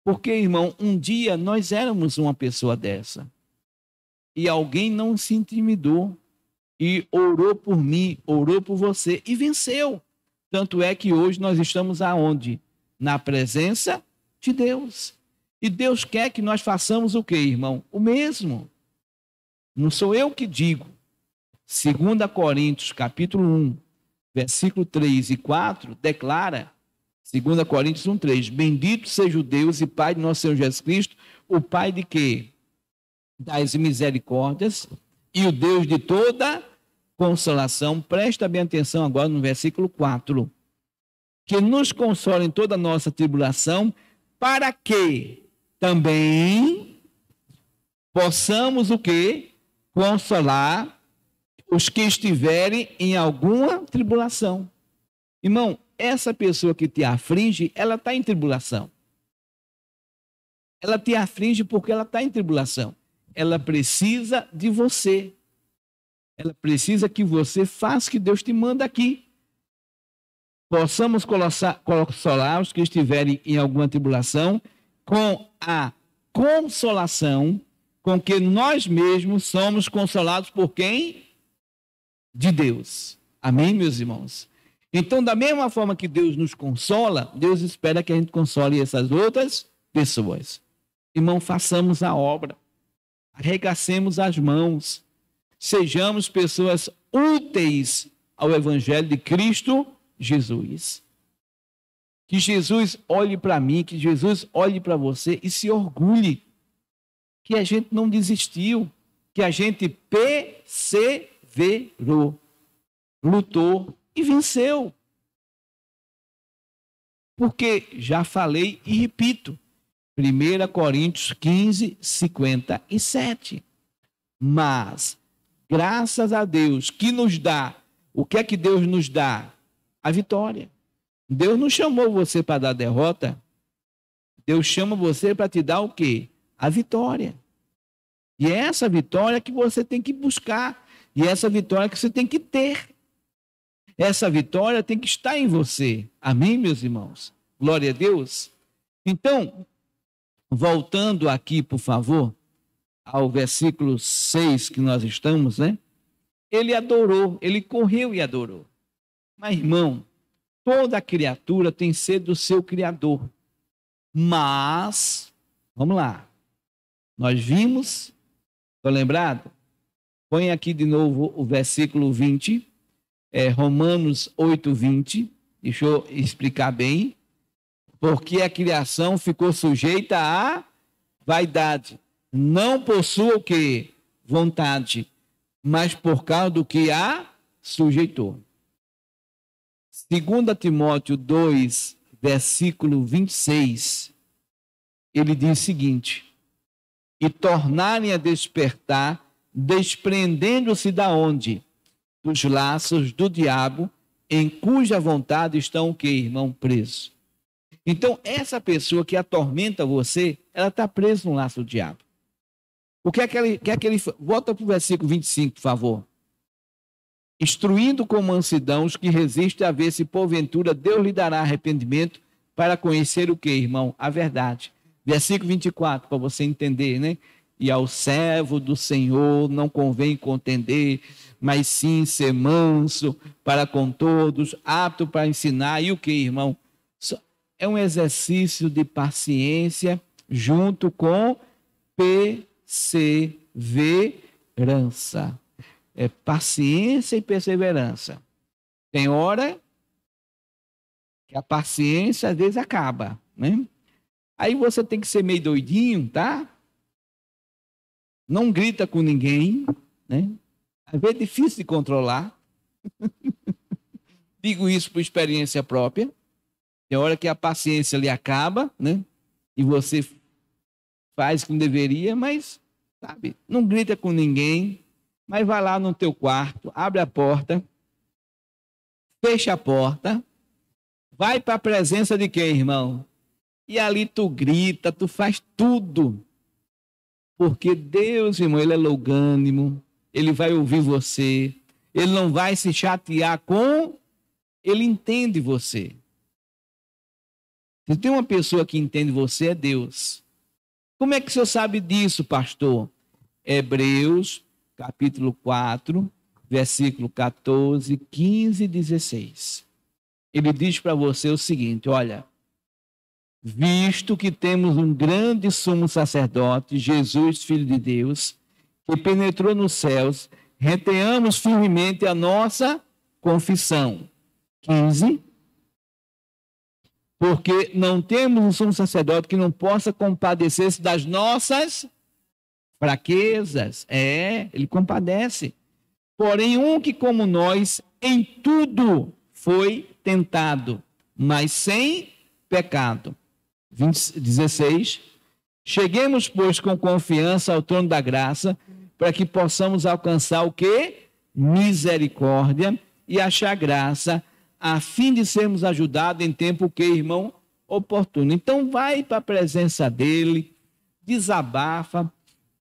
Porque, irmão, um dia nós éramos uma pessoa dessa. E alguém não se intimidou. E orou por mim, orou por você e venceu. Tanto é que hoje nós estamos aonde? Na presença de Deus. E Deus quer que nós façamos o quê, irmão? O mesmo. Não sou eu que digo. 2 Coríntios, capítulo 1, versículo 3 e 4, declara, 2 Coríntios 1, 3, bendito seja o Deus e Pai de nosso Senhor Jesus Cristo, o Pai de quê? Das misericórdias e o Deus de toda consolação. Presta bem atenção agora no versículo 4. Que nos consola em toda a nossa tribulação, para que também possamos o quê? Consolar os que estiverem em alguma tribulação. Irmão, essa pessoa que te aflige, ela está em tribulação. Ela te aflige porque ela está em tribulação. Ela precisa de você. Ela precisa que você faça o que Deus te manda aqui. Possamos consolar os que estiverem em alguma tribulação com a consolação com que nós mesmos somos consolados por quem? De Deus. Amém, meus irmãos? Então, da mesma forma que Deus nos consola, Deus espera que a gente console essas outras pessoas. Irmão, façamos a obra. Arregacemos as mãos. Sejamos pessoas úteis ao Evangelho de Cristo Jesus. Que Jesus olhe para mim, que Jesus olhe para você e se orgulhe que a gente não desistiu, que a gente perseverou, lutou e venceu. Porque já falei e repito, 1 Coríntios 15, 57. Mas, graças a Deus, que nos dá, o que é que Deus nos dá? A vitória. Deus não chamou você para dar derrota. Deus chama você para te dar o quê? A vitória. E é essa vitória que você tem que buscar. E é essa vitória que você tem que ter. Essa vitória tem que estar em você. Amém, meus irmãos? Glória a Deus. Então, voltando aqui, por favor, ao versículo 6 que nós estamos, né? Ele adorou, ele correu e adorou. Mas, irmão, toda criatura tem sede do seu Criador. Mas, vamos lá. Nós vimos, estou lembrado? Põe aqui de novo o versículo 20, Romanos 8, 20. Deixa eu explicar bem. Porque a criação ficou sujeita à vaidade. Não por sua o quê? Vontade, mas por causa do que a sujeitou. 2 Timóteo 2, versículo 26, ele diz o seguinte: e tornarem a despertar, desprendendo-se da onde? Dos laços do diabo, em cuja vontade estão o quê, irmão? Presos. Então, essa pessoa que atormenta você, ela está presa no laço do diabo. O que é que ele... Volta para o versículo 25, por favor. Instruindo com mansidão os que resistem, a ver se porventura Deus lhe dará arrependimento para conhecer o que, irmão? A verdade. Versículo 24, para você entender, né? E ao servo do Senhor não convém contender, mas sim ser manso para com todos, apto para ensinar. E o que, irmão? É um exercício de paciência junto com perseverança. É paciência e perseverança. Tem hora que a paciência às vezes acaba, né? Aí você tem que ser meio doidinho, tá? Não grita com ninguém, né? Às vezes é difícil de controlar. Digo isso por experiência própria. Tem hora que a paciência lhe acaba, né? E você faz como deveria, mas, sabe, não grita com ninguém, mas vai lá no teu quarto, abre a porta, fecha a porta, vai para a presença de quem, irmão? E ali tu grita, tu faz tudo. Porque Deus, irmão, ele é longânimo, ele vai ouvir você, ele não vai se chatear com, ele entende você. Se tem uma pessoa que entende você, é Deus. Como é que o senhor sabe disso, pastor? Hebreus, capítulo 4, versículo 14, 15 e 16. Ele diz para você o seguinte, olha: visto que temos um grande sumo sacerdote, Jesus, Filho de Deus, que penetrou nos céus, retenhamos firmemente a nossa confissão. 15. Porque não temos um sumo sacerdote que não possa compadecer-se das nossas fraquezas. Ele compadece. Porém, um que como nós, em tudo foi tentado, mas sem pecado. 16. Cheguemos, pois, com confiança ao trono da graça, para que possamos alcançar o quê? Misericórdia e achar graça, a fim de sermos ajudados em tempo que, irmão, oportuno. Então vai para a presença dele, desabafa.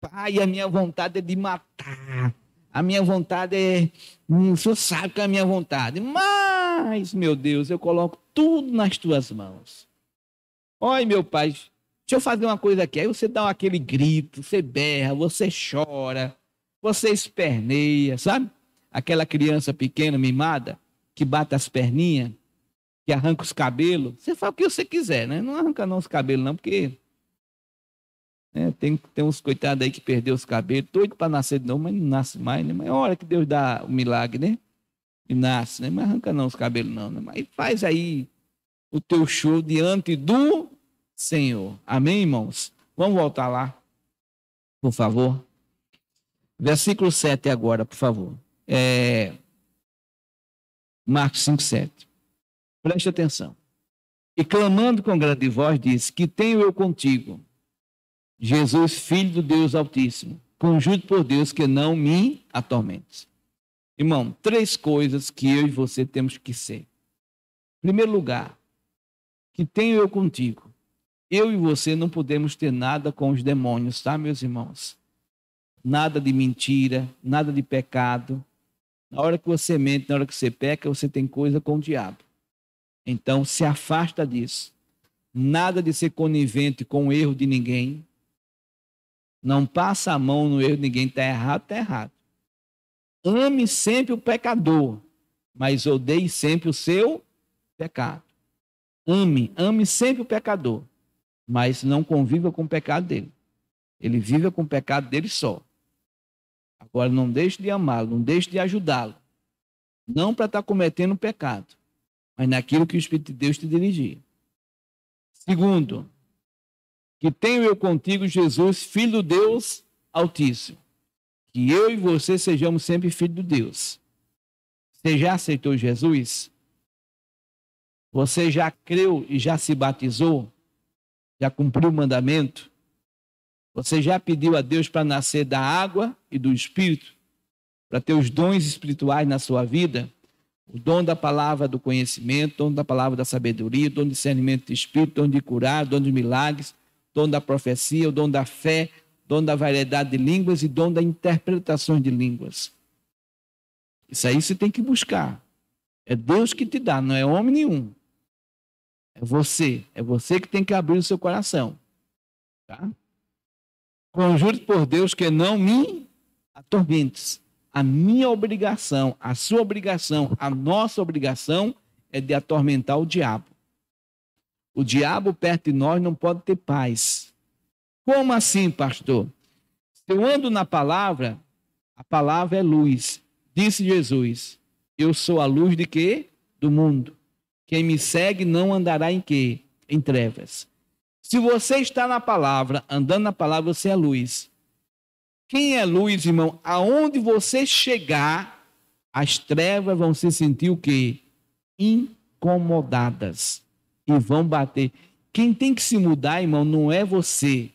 Pai, a minha vontade é de matar. A minha vontade é... O senhor sabe que é a minha vontade. Mas, meu Deus, eu coloco tudo nas tuas mãos. Olha, meu pai, deixa eu fazer uma coisa aqui. Aí você dá aquele grito, você berra, você chora, você esperneia, sabe? Aquela criança pequena, mimada, que bate as perninhas, que arranca os cabelos. Você faz o que você quiser, né? Não arranca não os cabelos não, porque tem uns coitados aí que perdeu os cabelos, doido para nascer de novo, mas não nasce mais, né? Mas é a hora que Deus dá o milagre, né? E nasce, né? Mas arranca não os cabelos não, né? Mas faz aí o teu show diante do Senhor. Amém, irmãos? Vamos voltar lá, por favor. Versículo 7 agora, por favor. Marcos 5, 7. Preste atenção. E clamando com grande voz, disse: que tenho eu contigo, Jesus, Filho do Deus Altíssimo, conjuro por Deus que não me atormentes. Irmão, 3 coisas que eu e você temos que ser. Em primeiro lugar, que tenho eu contigo. Eu e você não podemos ter nada com os demônios, tá, meus irmãos? Nada de mentira, nada de pecado. Na hora que você mente, na hora que você peca, você tem coisa com o diabo. Então, se afasta disso. Nada de ser conivente com o erro de ninguém. Não passa a mão no erro de ninguém. Está errado, está errado. Ame sempre o pecador, mas odeie sempre o seu pecado. Ame sempre o pecador, mas não conviva com o pecado dele. Ele vive com o pecado dele só. Agora, não deixe de amá-lo, não deixe de ajudá-lo. Não para estar cometendo pecado, mas naquilo que o Espírito de Deus te dirigir. Segundo, que tenho eu contigo, Jesus, Filho do Deus Altíssimo. Que eu e você sejamos sempre filhos de Deus. Você já aceitou Jesus? Você já creu e já se batizou? Já cumpriu o mandamento? Você já pediu a Deus para nascer da água e do Espírito? Para ter os dons espirituais na sua vida? O dom da palavra do conhecimento, o dom da palavra da sabedoria, o dom de discernimento de espírito, o dom de curar, o dom de milagres, o dom da profecia, o dom da fé, o dom da variedade de línguas e o dom da interpretação de línguas. Isso aí você tem que buscar. É Deus que te dá, não é homem nenhum. É você que tem que abrir o seu coração. Tá? Conjuro por Deus que não me atormentes. A minha obrigação, a sua obrigação, a nossa obrigação é de atormentar o diabo. O diabo perto de nós não pode ter paz. Como assim, pastor? Se eu ando na palavra, a palavra é luz. Disse Jesus, eu sou a luz de quê? Do mundo. Quem me segue não andará em quê? Em trevas. Se você está na palavra, andando na palavra, você é luz. Quem é luz, irmão? Aonde você chegar, as trevas vão se sentir o quê? Incomodadas. E vão bater. Quem tem que se mudar, irmão, não é você.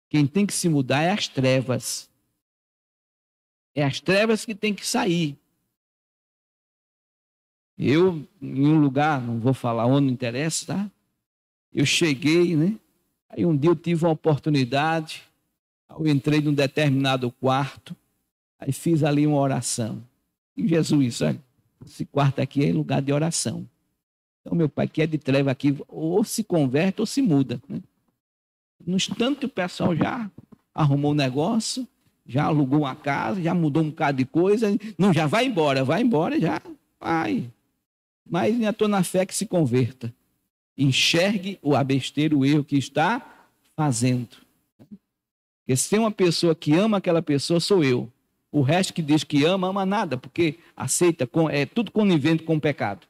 Quem tem que se mudar é as trevas. É as trevas que tem que sair. Eu, em um lugar, não vou falar onde, não interessa, tá? Eu cheguei, né? Aí um dia eu tive uma oportunidade, eu entrei num determinado quarto, aí fiz ali uma oração. E Jesus, olha, esse quarto aqui é lugar de oração. Então, meu pai, que é de treva aqui, ou se converte ou se muda, né? No instante, o pessoal já arrumou um negócio, já alugou uma casa, já mudou um bocado de coisa. Não, já vai embora, já vai. Mas ainda estou na fé que se converta. Enxergue a besteira, o erro que está fazendo. Porque se tem uma pessoa que ama aquela pessoa, sou eu. O resto que diz que ama nada, porque aceita, é tudo conivente com o pecado.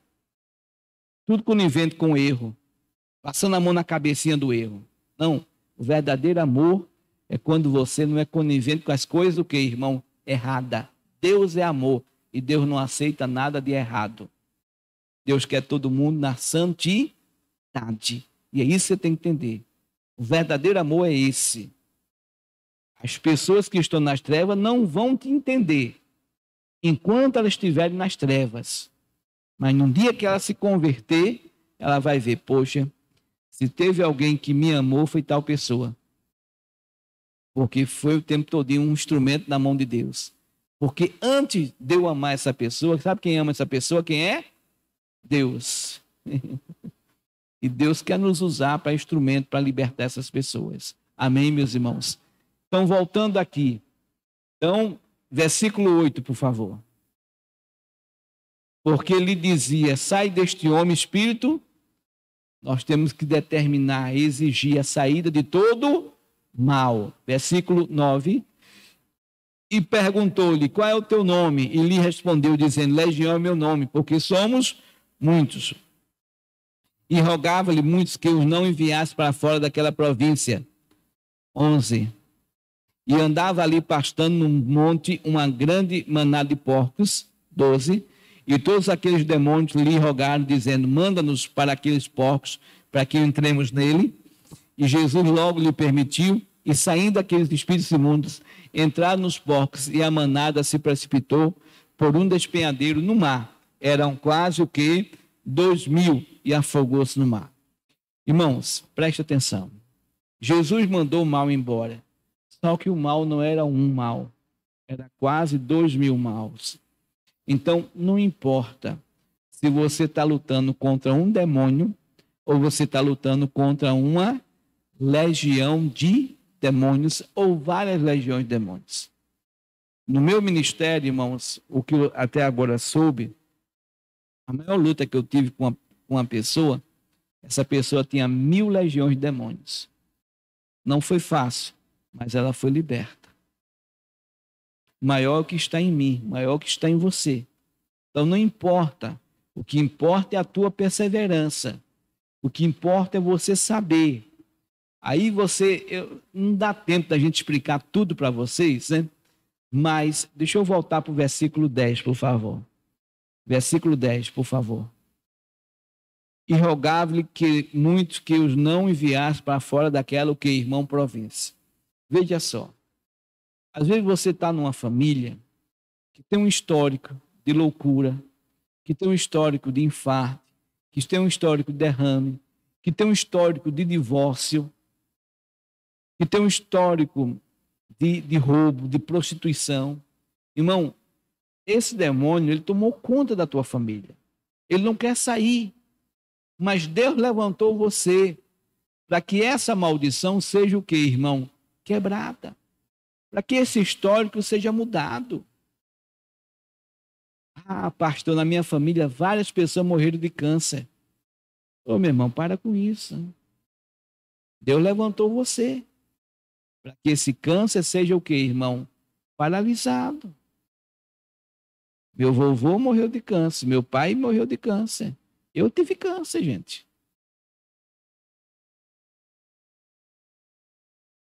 Tudo conivente com o erro. Passando a mão na cabecinha do erro. Não, o verdadeiro amor é quando você não é conivente com as coisas, o que, irmão? Errada. Deus é amor e Deus não aceita nada de errado. Deus quer todo mundo na santidade. E é isso que você tem que entender. O verdadeiro amor é esse. As pessoas que estão nas trevas não vão te entender enquanto elas estiverem nas trevas. Mas no dia que ela se converter, ela vai ver, poxa, se teve alguém que me amou, foi tal pessoa. Porque foi o tempo todo um instrumento na mão de Deus. Porque antes de eu amar essa pessoa, sabe quem ama essa pessoa? Quem é? Deus. E Deus quer nos usar para instrumento para libertar essas pessoas. Amém, meus irmãos? Então, voltando aqui. Então, versículo 8, por favor. Porque ele dizia, sai deste homem, espírito. Nós temos que determinar, exigir a saída de todo mal. Versículo 9. E perguntou-lhe, qual é o teu nome? E lhe respondeu, dizendo, Legião é meu nome, porque somos muitos. E rogava-lhe muitos que os não enviasse para fora daquela província. 11. E andava ali pastando num monte uma grande manada de porcos. 12. E todos aqueles demônios lhe rogaram, dizendo, manda-nos para aqueles porcos, para que entremos nele. E Jesus logo lhe permitiu, e saindo aqueles espíritos imundos, entraram nos porcos, e a manada se precipitou por um despenhadeiro no mar. Eram quase o quê? 2.000, e afogou-se no mar. Irmãos, preste atenção. Jesus mandou o mal embora. Só que o mal não era um mal. Era quase 2.000 maus. Então, não importa se você está lutando contra um demônio ou você está lutando contra uma legião de demônios ou várias legiões de demônios. No meu ministério, irmãos, o que eu até agora soube, a maior luta que eu tive com uma pessoa, essa pessoa tinha 1.000 legiões de demônios. Não foi fácil, mas ela foi liberta. Maior é o que está em mim, maior é o que está em você. Então não importa. O que importa é a tua perseverança. O que importa é você saber. Aí não dá tempo da gente explicar tudo para vocês, né? Mas deixa eu voltar para o versículo 10, por favor. Versículo 10, por favor. e rogava-lhe que muitos que os não enviasse para fora daquela o que, irmão, província. Veja só, às vezes você está numa família que tem um histórico de loucura, que tem um histórico de infarto, que tem um histórico de derrame, que tem um histórico de divórcio, que tem um histórico de roubo, de prostituição. Irmão, esse demônio, ele tomou conta da tua família. Ele não quer sair. Mas Deus levantou você para que essa maldição seja o quê, irmão? Quebrada. Para que esse histórico seja mudado. Ah, pastor, na minha família várias pessoas morreram de câncer. Ô, meu irmão, para com isso. Deus levantou você para que esse câncer seja o quê, irmão? Paralisado. Meu vovô morreu de câncer, meu pai morreu de câncer. Eu tive câncer, gente.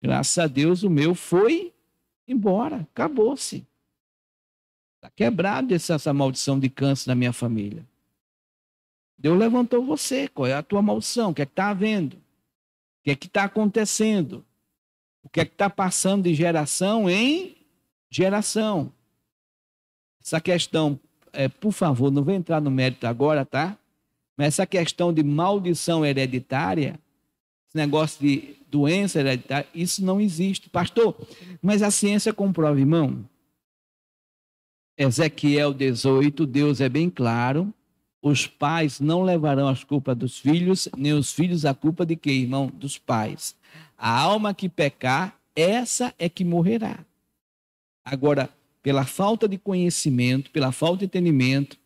Graças a Deus o meu foi embora, acabou-se. Está quebrado essa maldição de câncer na minha família. Deus levantou você. Qual é a tua maldição? O que é que está havendo? O que é que está acontecendo? O que é que está passando de geração em geração? Essa questão, por favor, não vou entrar no mérito agora, tá? Mas essa questão de maldição hereditária, esse negócio de doença hereditária, isso não existe. Pastor, mas a ciência comprova, irmão. Ezequiel 18, Deus é bem claro. Os pais não levarão as culpas dos filhos, nem os filhos a culpa de quê, irmão? Dos pais. A alma que pecar, essa é que morrerá. Agora, pela falta de conhecimento, pela falta de entendimento,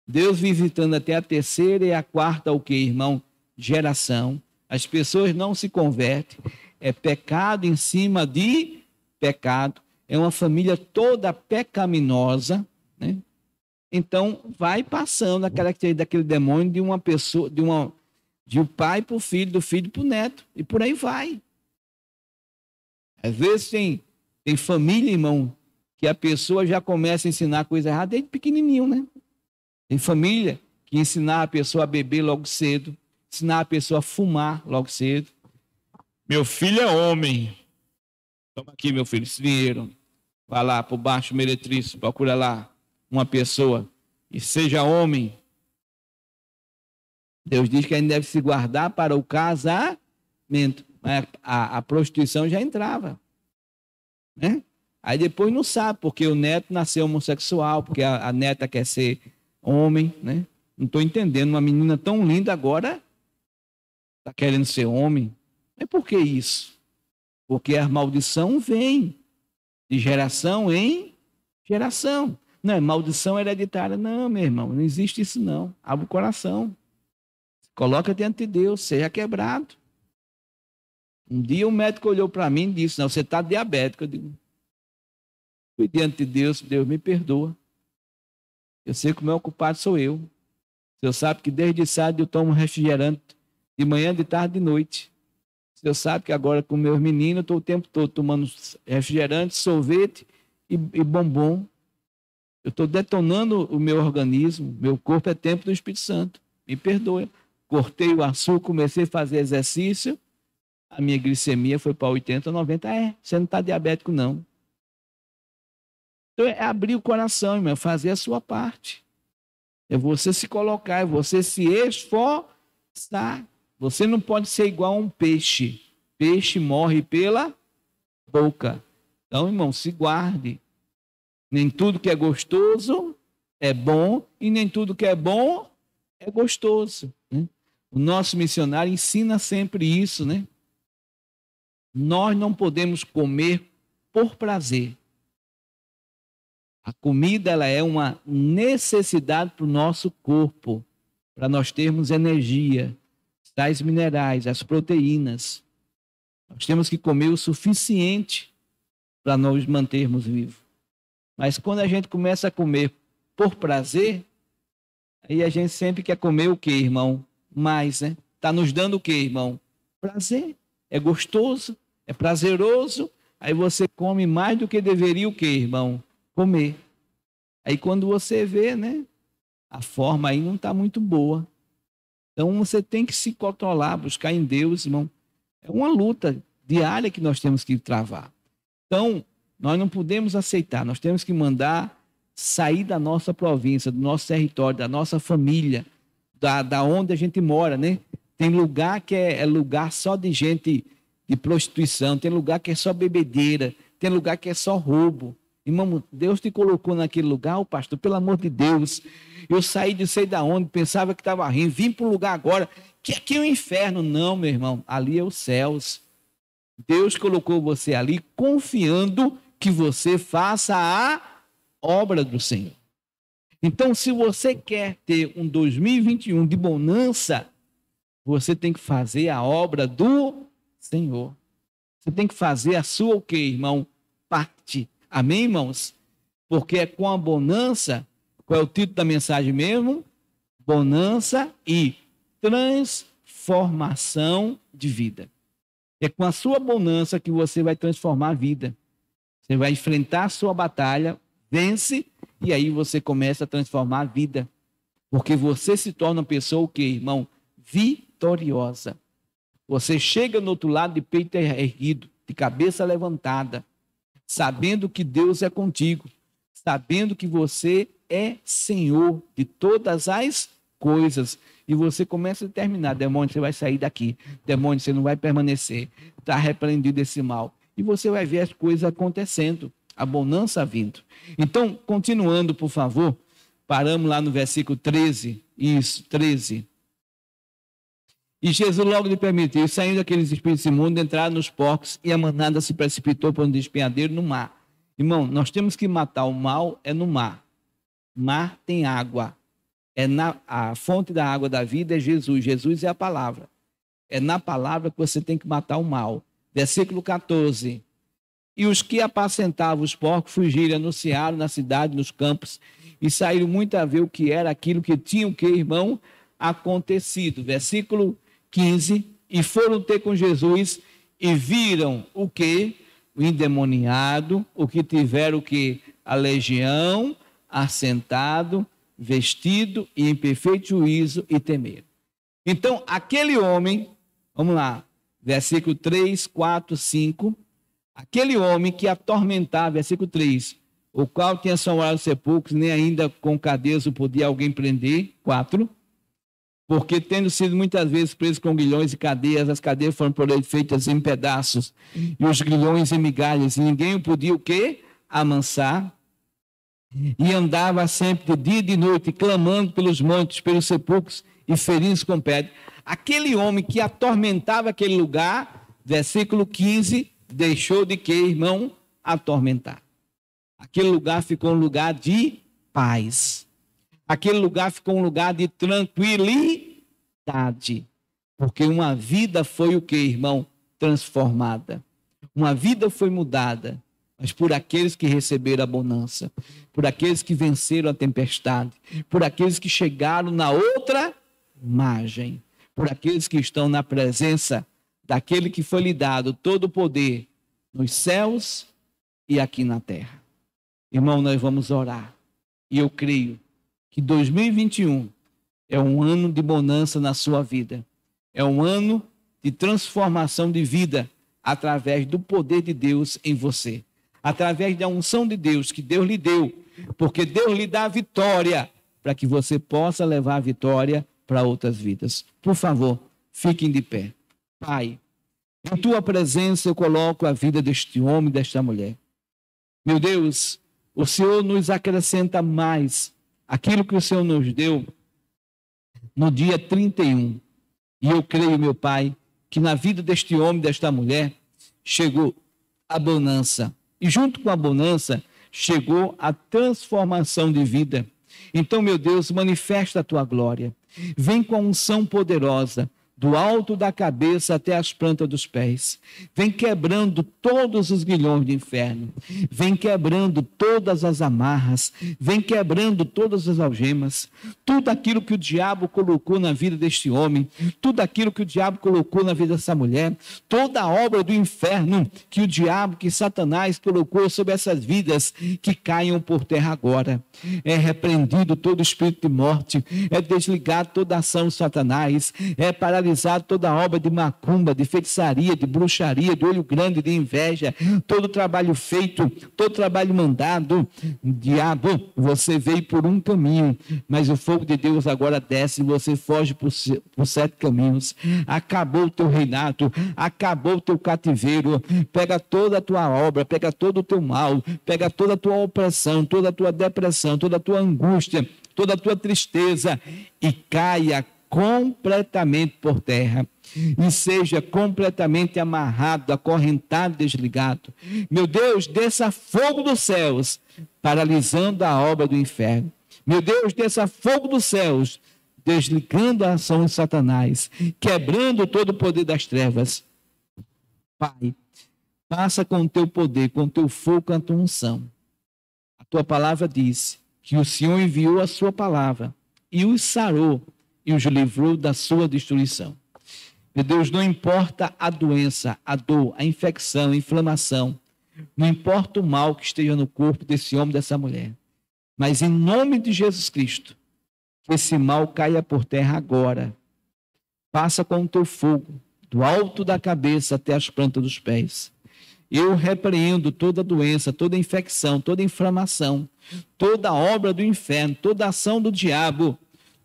Deus visitando até a terceira e a quarta, o que, irmão? Geração. As pessoas não se convertem. É pecado em cima de pecado. É uma família toda pecaminosa, né? Então, vai passando a característica daquele demônio de uma pessoa, de um pai para o filho, do filho para o neto, e por aí vai. Às vezes tem família, irmão, que a pessoa já começa a ensinar coisa errada desde pequenininho, né? Tem família que ensinar a pessoa a beber logo cedo, ensinar a pessoa a fumar logo cedo. Meu filho é homem. Toma aqui, meu filho, esse dinheiro. Vai lá por baixo, meretriz, procura lá uma pessoa e seja homem. Deus diz que a gente deve se guardar para o casamento. Mas a prostituição já entrava, né? Aí depois não sabe, porque o neto nasceu homossexual, porque a neta quer ser homem, né? Não estou entendendo, uma menina tão linda agora está querendo ser homem. Mas por que isso? Porque a maldição vem de geração em geração. Não é maldição hereditária, não, meu irmão, não existe isso não. Abre o coração. Coloca diante de Deus, seja quebrado. Um dia um médico olhou para mim e disse, não, você está diabético. Eu digo, fui diante de Deus, Deus me perdoa. Eu sei que o meu culpado sou eu. O senhor sabe que desde sábado eu tomo refrigerante de manhã, de tarde, de noite. O senhor sabe que agora com meus meninos eu estou o tempo todo tomando refrigerante, sorvete e bombom. Eu estou detonando o meu organismo, meu corpo é templo do Espírito Santo. Me perdoe. Cortei o açúcar, comecei a fazer exercício, a minha glicemia foi para 80, 90. Você não está diabético, não. Então é abrir o coração, irmão, fazer a sua parte. É você se colocar, é você se esforçar. Você não pode ser igual a um peixe. Peixe morre pela boca. Então, irmão, se guarde. Nem tudo que é gostoso é bom e nem tudo que é bom é gostoso, né? O nosso missionário ensina sempre isso, né? Nós não podemos comer por prazer. A comida ela é uma necessidade para o nosso corpo, para nós termos energia, tais minerais, as proteínas. Nós temos que comer o suficiente para nos mantermos vivos. Mas quando a gente começa a comer por prazer, aí a gente sempre quer comer o quê, irmão? Mais, né? Está nos dando o quê, irmão? Prazer. É gostoso, é prazeroso. Aí você come mais do que deveria o quê, irmão? Comer. Aí quando você vê, né? A forma aí não está muito boa. Então, você tem que se controlar, buscar em Deus, irmão. É uma luta diária que nós temos que travar. Então, nós não podemos aceitar, nós temos que mandar sair da nossa província, do nosso território, da nossa família, da onde a gente mora, né? Tem lugar que é lugar só de gente de prostituição, tem lugar que é só bebedeira, tem lugar que é só roubo. Irmão, Deus te colocou naquele lugar, pastor, pelo amor de Deus. Eu saí de sei da onde, pensava que estava rindo, vim para um lugar agora, que aqui é o inferno. Não, meu irmão, ali é os céus. Deus colocou você ali confiando que você faça a obra do Senhor. Então, se você quer ter um 2021 de bonança, você tem que fazer a obra do Senhor. Você tem que fazer a sua o quê, irmão? Parte. Amém, irmãos? Porque é com a bonança, qual é o título da mensagem mesmo? Bonança e transformação de vida. É com a sua bonança que você vai transformar a vida. Você vai enfrentar a sua batalha, vence, e aí você começa a transformar a vida. Porque você se torna uma pessoa o quê, irmão? Vitoriosa. Você chega no outro lado de peito erguido, de cabeça levantada, sabendo que Deus é contigo, sabendo que você é Senhor de todas as coisas. E você começa a determinar: demônio, você vai sair daqui. Demônio, você não vai permanecer. Está repreendido esse mal. E você vai ver as coisas acontecendo, a bonança vindo. Então, continuando, por favor, paramos lá no versículo 13. Isso, 13. E Jesus logo lhe permitiu, saindo aqueles espíritos imundos, entrar nos porcos, e a manada se precipitou para um despenhadeiro no mar. Irmão, nós temos que matar o mal é no mar. Mar tem água. A fonte da água da vida é Jesus. Jesus é a palavra. É na palavra que você tem que matar o mal. Versículo 14. E os que apacentavam os porcos fugiram, anunciaram na cidade, nos campos, e saíram muito a ver o que era aquilo que tinha o que, irmão, acontecido. Versículo 15. E foram ter com Jesus e viram o que? O endemoniado, o que tiveram o que? A legião, assentado, vestido e em perfeito juízo, e temeram. Então, aquele homem, vamos lá, versículo 3, 4, 5, aquele homem que atormentava, versículo 3, o qual tinha assombrado os sepulcros, nem ainda com cadeias o podia alguém prender, 4, porque tendo sido muitas vezes preso com grilhões e cadeias, as cadeias foram por ele feitas em pedaços, e os grilhões em migalhas, e ninguém o podia o quê? Amansar. E andava sempre de dia e de noite, clamando pelos montes, pelos sepulcros e ferindo com pedra. Aquele homem que atormentava aquele lugar, versículo 15, deixou de que, irmão? Atormentar. Aquele lugar ficou um lugar de paz. Aquele lugar ficou um lugar de tranquilidade. Porque uma vida foi o que, irmão? Transformada. Uma vida foi mudada. Mas por aqueles que receberam a bonança, por aqueles que venceram a tempestade, por aqueles que chegaram na outra margem, por aqueles que estão na presença daquele que foi lhe dado todo o poder nos céus e aqui na terra. Irmão, nós vamos orar. E eu creio que 2021 é um ano de bonança na sua vida. É um ano de transformação de vida através do poder de Deus em você. Através da unção de Deus que Deus lhe deu, porque Deus lhe dá a vitória para que você possa levar a vitória para outras vidas. Por favor, fiquem de pé. Pai, em tua presença eu coloco a vida deste homem e desta mulher. Meu Deus, o Senhor nos acrescenta mais aquilo que o Senhor nos deu no dia 31. E eu creio, meu Pai, que na vida deste homem e desta mulher chegou a bonança. E junto com a bonança, chegou a transformação de vida. Então, meu Deus, manifesta a tua glória. Vem com a unção poderosa. do alto da cabeça até as plantas dos pés. Vem quebrando todos os grilhões do inferno. Vem quebrando todas as amarras. Vem quebrando todas as algemas. Tudo aquilo que o diabo colocou na vida deste homem, tudo aquilo que o diabo colocou na vida dessa mulher, toda a obra do inferno que o diabo, que Satanás colocou sobre essas vidas, que caiam por terra agora. É repreendido todo espírito de morte, é desligado toda a ação de Satanás, é paralisado toda a obra de macumba, de feitiçaria, de bruxaria, de olho grande, de inveja, todo o trabalho feito, todo o trabalho mandado. Diabo, você veio por um caminho, mas o fogo de Deus agora desce e você foge por 7 caminhos. Acabou o teu reinado, acabou o teu cativeiro. Pega toda a tua obra, pega todo o teu mal, pega toda a tua opressão, toda a tua depressão, toda a tua angústia, toda a tua tristeza e caia completamente por terra e seja completamente amarrado, acorrentado, desligado. Meu Deus, desça fogo dos céus, paralisando a obra do inferno. Meu Deus, desça fogo dos céus, desligando a ação de Satanás, quebrando todo o poder das trevas. Pai, passa com o teu poder, com o teu fogo, com a tua unção. A tua palavra diz que o Senhor enviou a sua palavra e os sarou e os livrou da sua destruição. Meu Deus, não importa a doença, a dor, a infecção, a inflamação, não importa o mal que esteja no corpo desse homem, dessa mulher, mas em nome de Jesus Cristo, que esse mal caia por terra agora. Passa com o teu fogo, do alto da cabeça até as plantas dos pés. Eu repreendo toda doença, toda infecção, toda inflamação, toda obra do inferno, toda ação do diabo,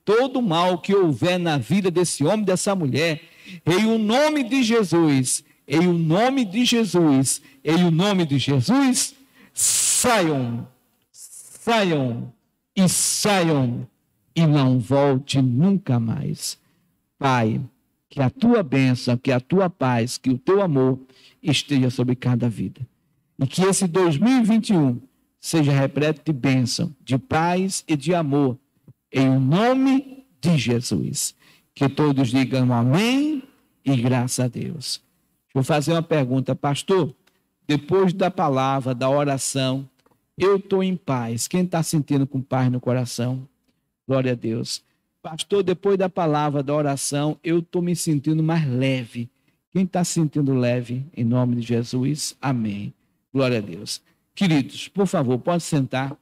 todo mal que houver na vida desse homem, dessa mulher, em o nome de Jesus, em o nome de Jesus, em o nome de Jesus, saiam, saiam e saiam e não volte nunca mais. Pai, que a tua bênção, que a tua paz, que o teu amor esteja sobre cada vida. E que esse 2021 seja repleto de bênção, de paz e de amor, em nome de Jesus. Que todos digam amém e graças a Deus. Vou fazer uma pergunta, pastor. Depois da palavra, da oração, eu estou em paz. Quem está sentindo com paz no coração? Glória a Deus. Pastor, depois da palavra, da oração, eu estou me sentindo mais leve. Quem está sentindo leve, em nome de Jesus, amém. Glória a Deus. Queridos, por favor, pode sentar.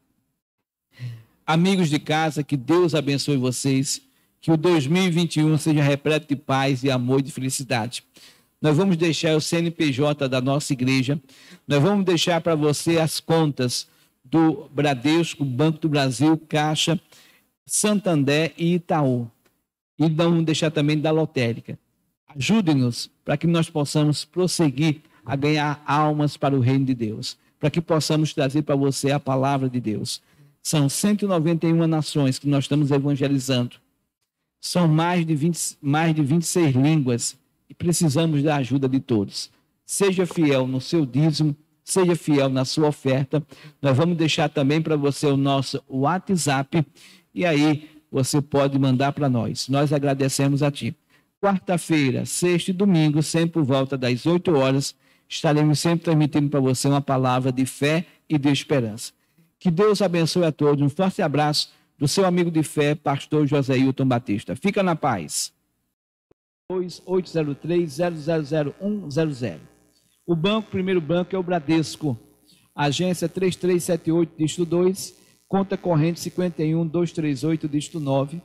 Amigos de casa, que Deus abençoe vocês, que o 2021 seja repleto de paz, de amor e de felicidade. Nós vamos deixar o CNPJ da nossa igreja, nós vamos deixar para você as contas do Bradesco, Banco do Brasil, Caixa, Santander e Itaú. E vamos deixar também da lotérica. Ajude-nos para que nós possamos prosseguir a ganhar almas para o reino de Deus, para que possamos trazer para você a palavra de Deus. São 191 nações que nós estamos evangelizando. São mais de 26 línguas e precisamos da ajuda de todos. Seja fiel no seu dízimo, seja fiel na sua oferta. Nós vamos deixar também para você o nosso WhatsApp e aí você pode mandar para nós. Nós agradecemos a ti. Quarta-feira, sexta e domingo, sempre por volta das 8 horas, estaremos sempre transmitindo para você uma palavra de fé e de esperança. Que Deus abençoe a todos. Um forte abraço do seu amigo de fé, pastor José Hilton Batista. Fica na paz. 803-000-100. O banco, primeiro banco, é o Bradesco. Agência 3378, dígito 2. Conta corrente 51-238, dígito 9.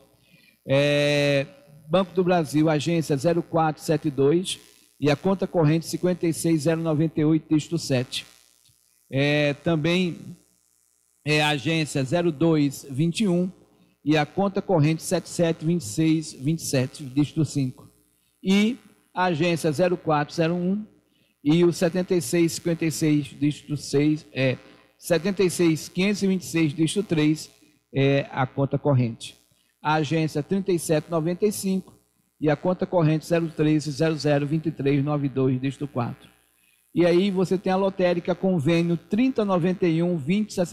Banco do Brasil, agência 0472. E a conta corrente 56098, dígito 7. Também é a agência 0221 e a conta corrente 772627, dígito 5. E a agência 0401 e o 7656, dígito 6, 76526, dígito 3, é a conta corrente. A agência 3795 e a conta corrente 013002392, dígito 4. E aí você tem a lotérica convênio 3091 2060.